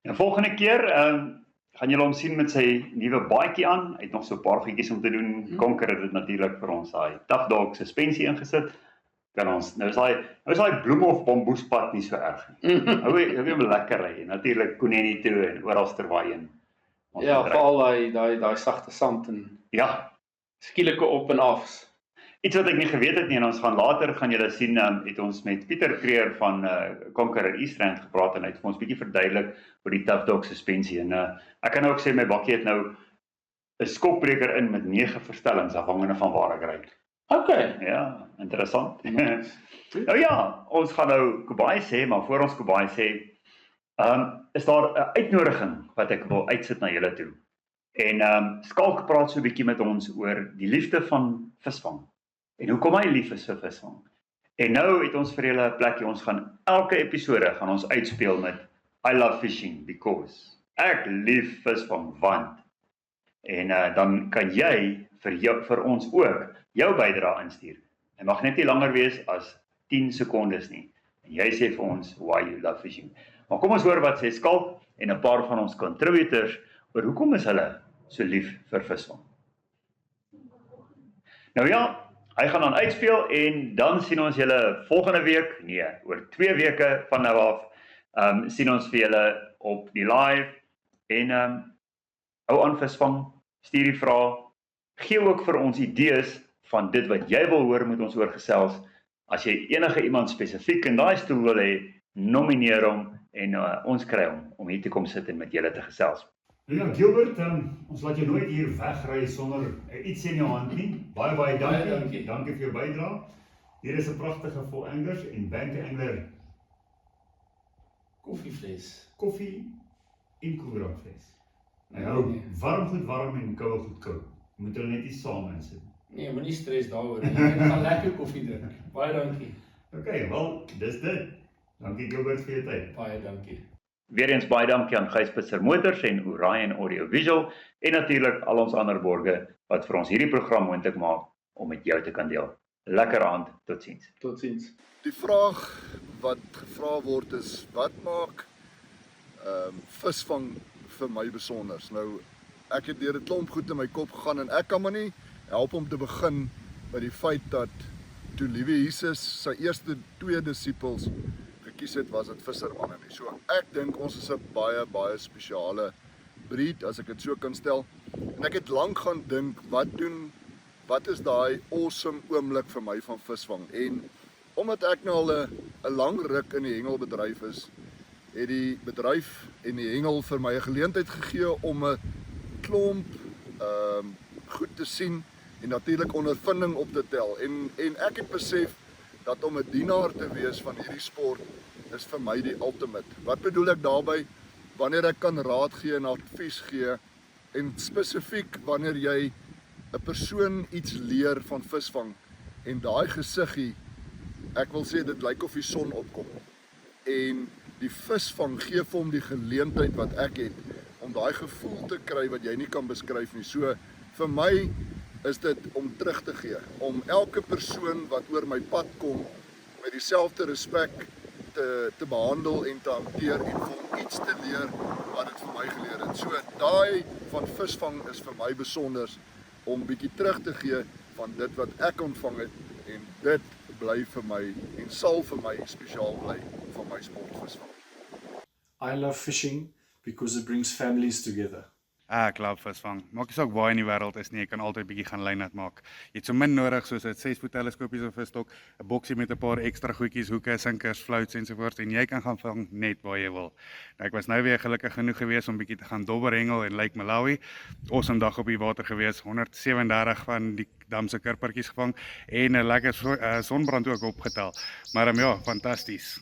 En volgende keer gaan julle hom sien met sy nuwe baadjie aan. Hy het nog so 'n paar goedjies om te doen. Konker het dit natuurlik vir ons daai Tough Dog suspensie ingesit. Kan ons nou is daai bloem of bamboespad nie so erg nie. Hou hom lekker ry. Natuurlik Koneni toe en oral terwyl. Ja, veral daai sagte sand en ja, skielike op en afs. Iets wat ek nie geweet het nie en ons gaan julle sien, het ons met Pieter Kreer van Conqueror Eastrand gepraat en hy het vir ons bietjie verduidelik oor die Tough Dog suspensie en ek kan ook sê my bakkie het nou 'n skokbreker in met 9 verstellings afhangende van waar ek ry. Okay. Ja, interessant. Nou ja, ons gaan nou goodbye sê, maar voor ons goodbye sê, is daar 'n uitnodiging wat ek wil uitsit na julle toe. En Skalk praat so 'n bietjie met ons oor die liefde van visvang. En hoekom hy lief is vir visvang. En nou het ons vir julle 'n plekkie, ons gaan elke episode gaan ons uitspeel met I love fishing because. Ek lief visvang want. En dan kan jy vir ons ook jou bydrae instuur. Hy mag net nie langer wees as 10 sekondes nie. En jy sê vir ons why you love fishing. Maar kom ons hoor wat sê Skalk en 'n paar van ons contributors oor hoekom is hulle so lief vir visvang. Nou ja, hy gaan dan uitspeel en dan sien ons julle volgende week, nee, oor 2 weke van nou af, sien ons vir julle op die live en hou aan visvang, stuur die vrae, gee ook vir ons idees van dit wat jy wil hoor met ons oor gesels. As jy enige iemand spesifiek in daai stoel wil hê, nomineer hom en ons kry hom om hier te kom sit en met julle te gesels. Ja, Gilbert, ons laat jou nooit hier wegry sonder iets in jou hand nie. Baie dankie. Dankie vir jou bydrae. Hier is 'n pragtige Full Anglers en Bank Angler Koffievlees. Koffie en koeldrankvlees. Hy hou warm goed warm en koue goed koud. Moet hulle net nie saam insit. Nee, moenie stres daaroor nie. Jy gaan lekker koffie drink. Baie dankie. Okay, wel, dis dit. Dankie Gilbert vir jou tyd. Baie dankie. Weereens baie dankie aan Gysbitzer Motors en Orion Audio Visual en natuurlik al ons ander borge wat vir ons hierdie program moontlik maak om met jou te kan deel. Lekker aand, totsiens. Totsiens. Die vraag wat gevra word is, wat maak visvang vir my besonders? Nou, ek het deur 'n klomp goed in my kop gegaan en ek kan maar nie help om te begin by die feit dat toe liewe Jesus sy eerste 2 disippels gekies het, was dit vissermanne nie. So ek dink ons is 'n baie spesiale breed, as ek dit so kan stel. En ek het lank gaan dink, wat is daai awesome oomblik vir my van visvang? En omdat ek nou al 'n lang ruk in die hengelbedryf is, het die bedryf en die hengel vir my 'n geleentheid gegee om 'n klomp goed te sien en natuurlik ondervinding op te tel. En ek het besef dat om 'n dienaar te wees van hierdie sport is vir my die ultimate. Wat bedoel ek daarby? Wanneer ek kan raad gee en advies gee en spesifiek wanneer jy 'n persoon iets leer van visvang en daai gesiggie, ek wil sê dit lyk of die son opkom. En die visvang gee vir hom die geleentheid wat ek het om daai gevoel te kry wat jy nie kan beskryf nie. So vir my is dit om terug te gee, om elke persoon wat oor my pad kom met dieselfde respek te behandel en te hanteer en vir hom iets te leer wat dit vir my geleer het. So daai van visvang is vir my besonders om bietjie terug te gee van dit wat ek ontvang het en dit bly vir my en sal vir my spesiaal bly van my sport visvang. I love fishing because it brings families together. Ek love visvang. Maak nie saak waar in die wêreld is nie, jy kan altyd bietjie gaan lynnet maak. Jy het so min nodig soos 'n 6 voet teleskopies of 'n visstok, 'n boksie met 'n paar ekstra goedjies, hoeke, sinkers, floats ensovoorts en jy kan gaan vang net waar jy wil. Nou, ek was nou weer gelukkig genoeg geweest om bietjie te gaan dobberhengel in Lake Malawi. Awesome dag op die water geweest, 137 van die dam se kurpertjies gevang en 'n lekker sonbrand ook opgetel. Maar ja, fantasties.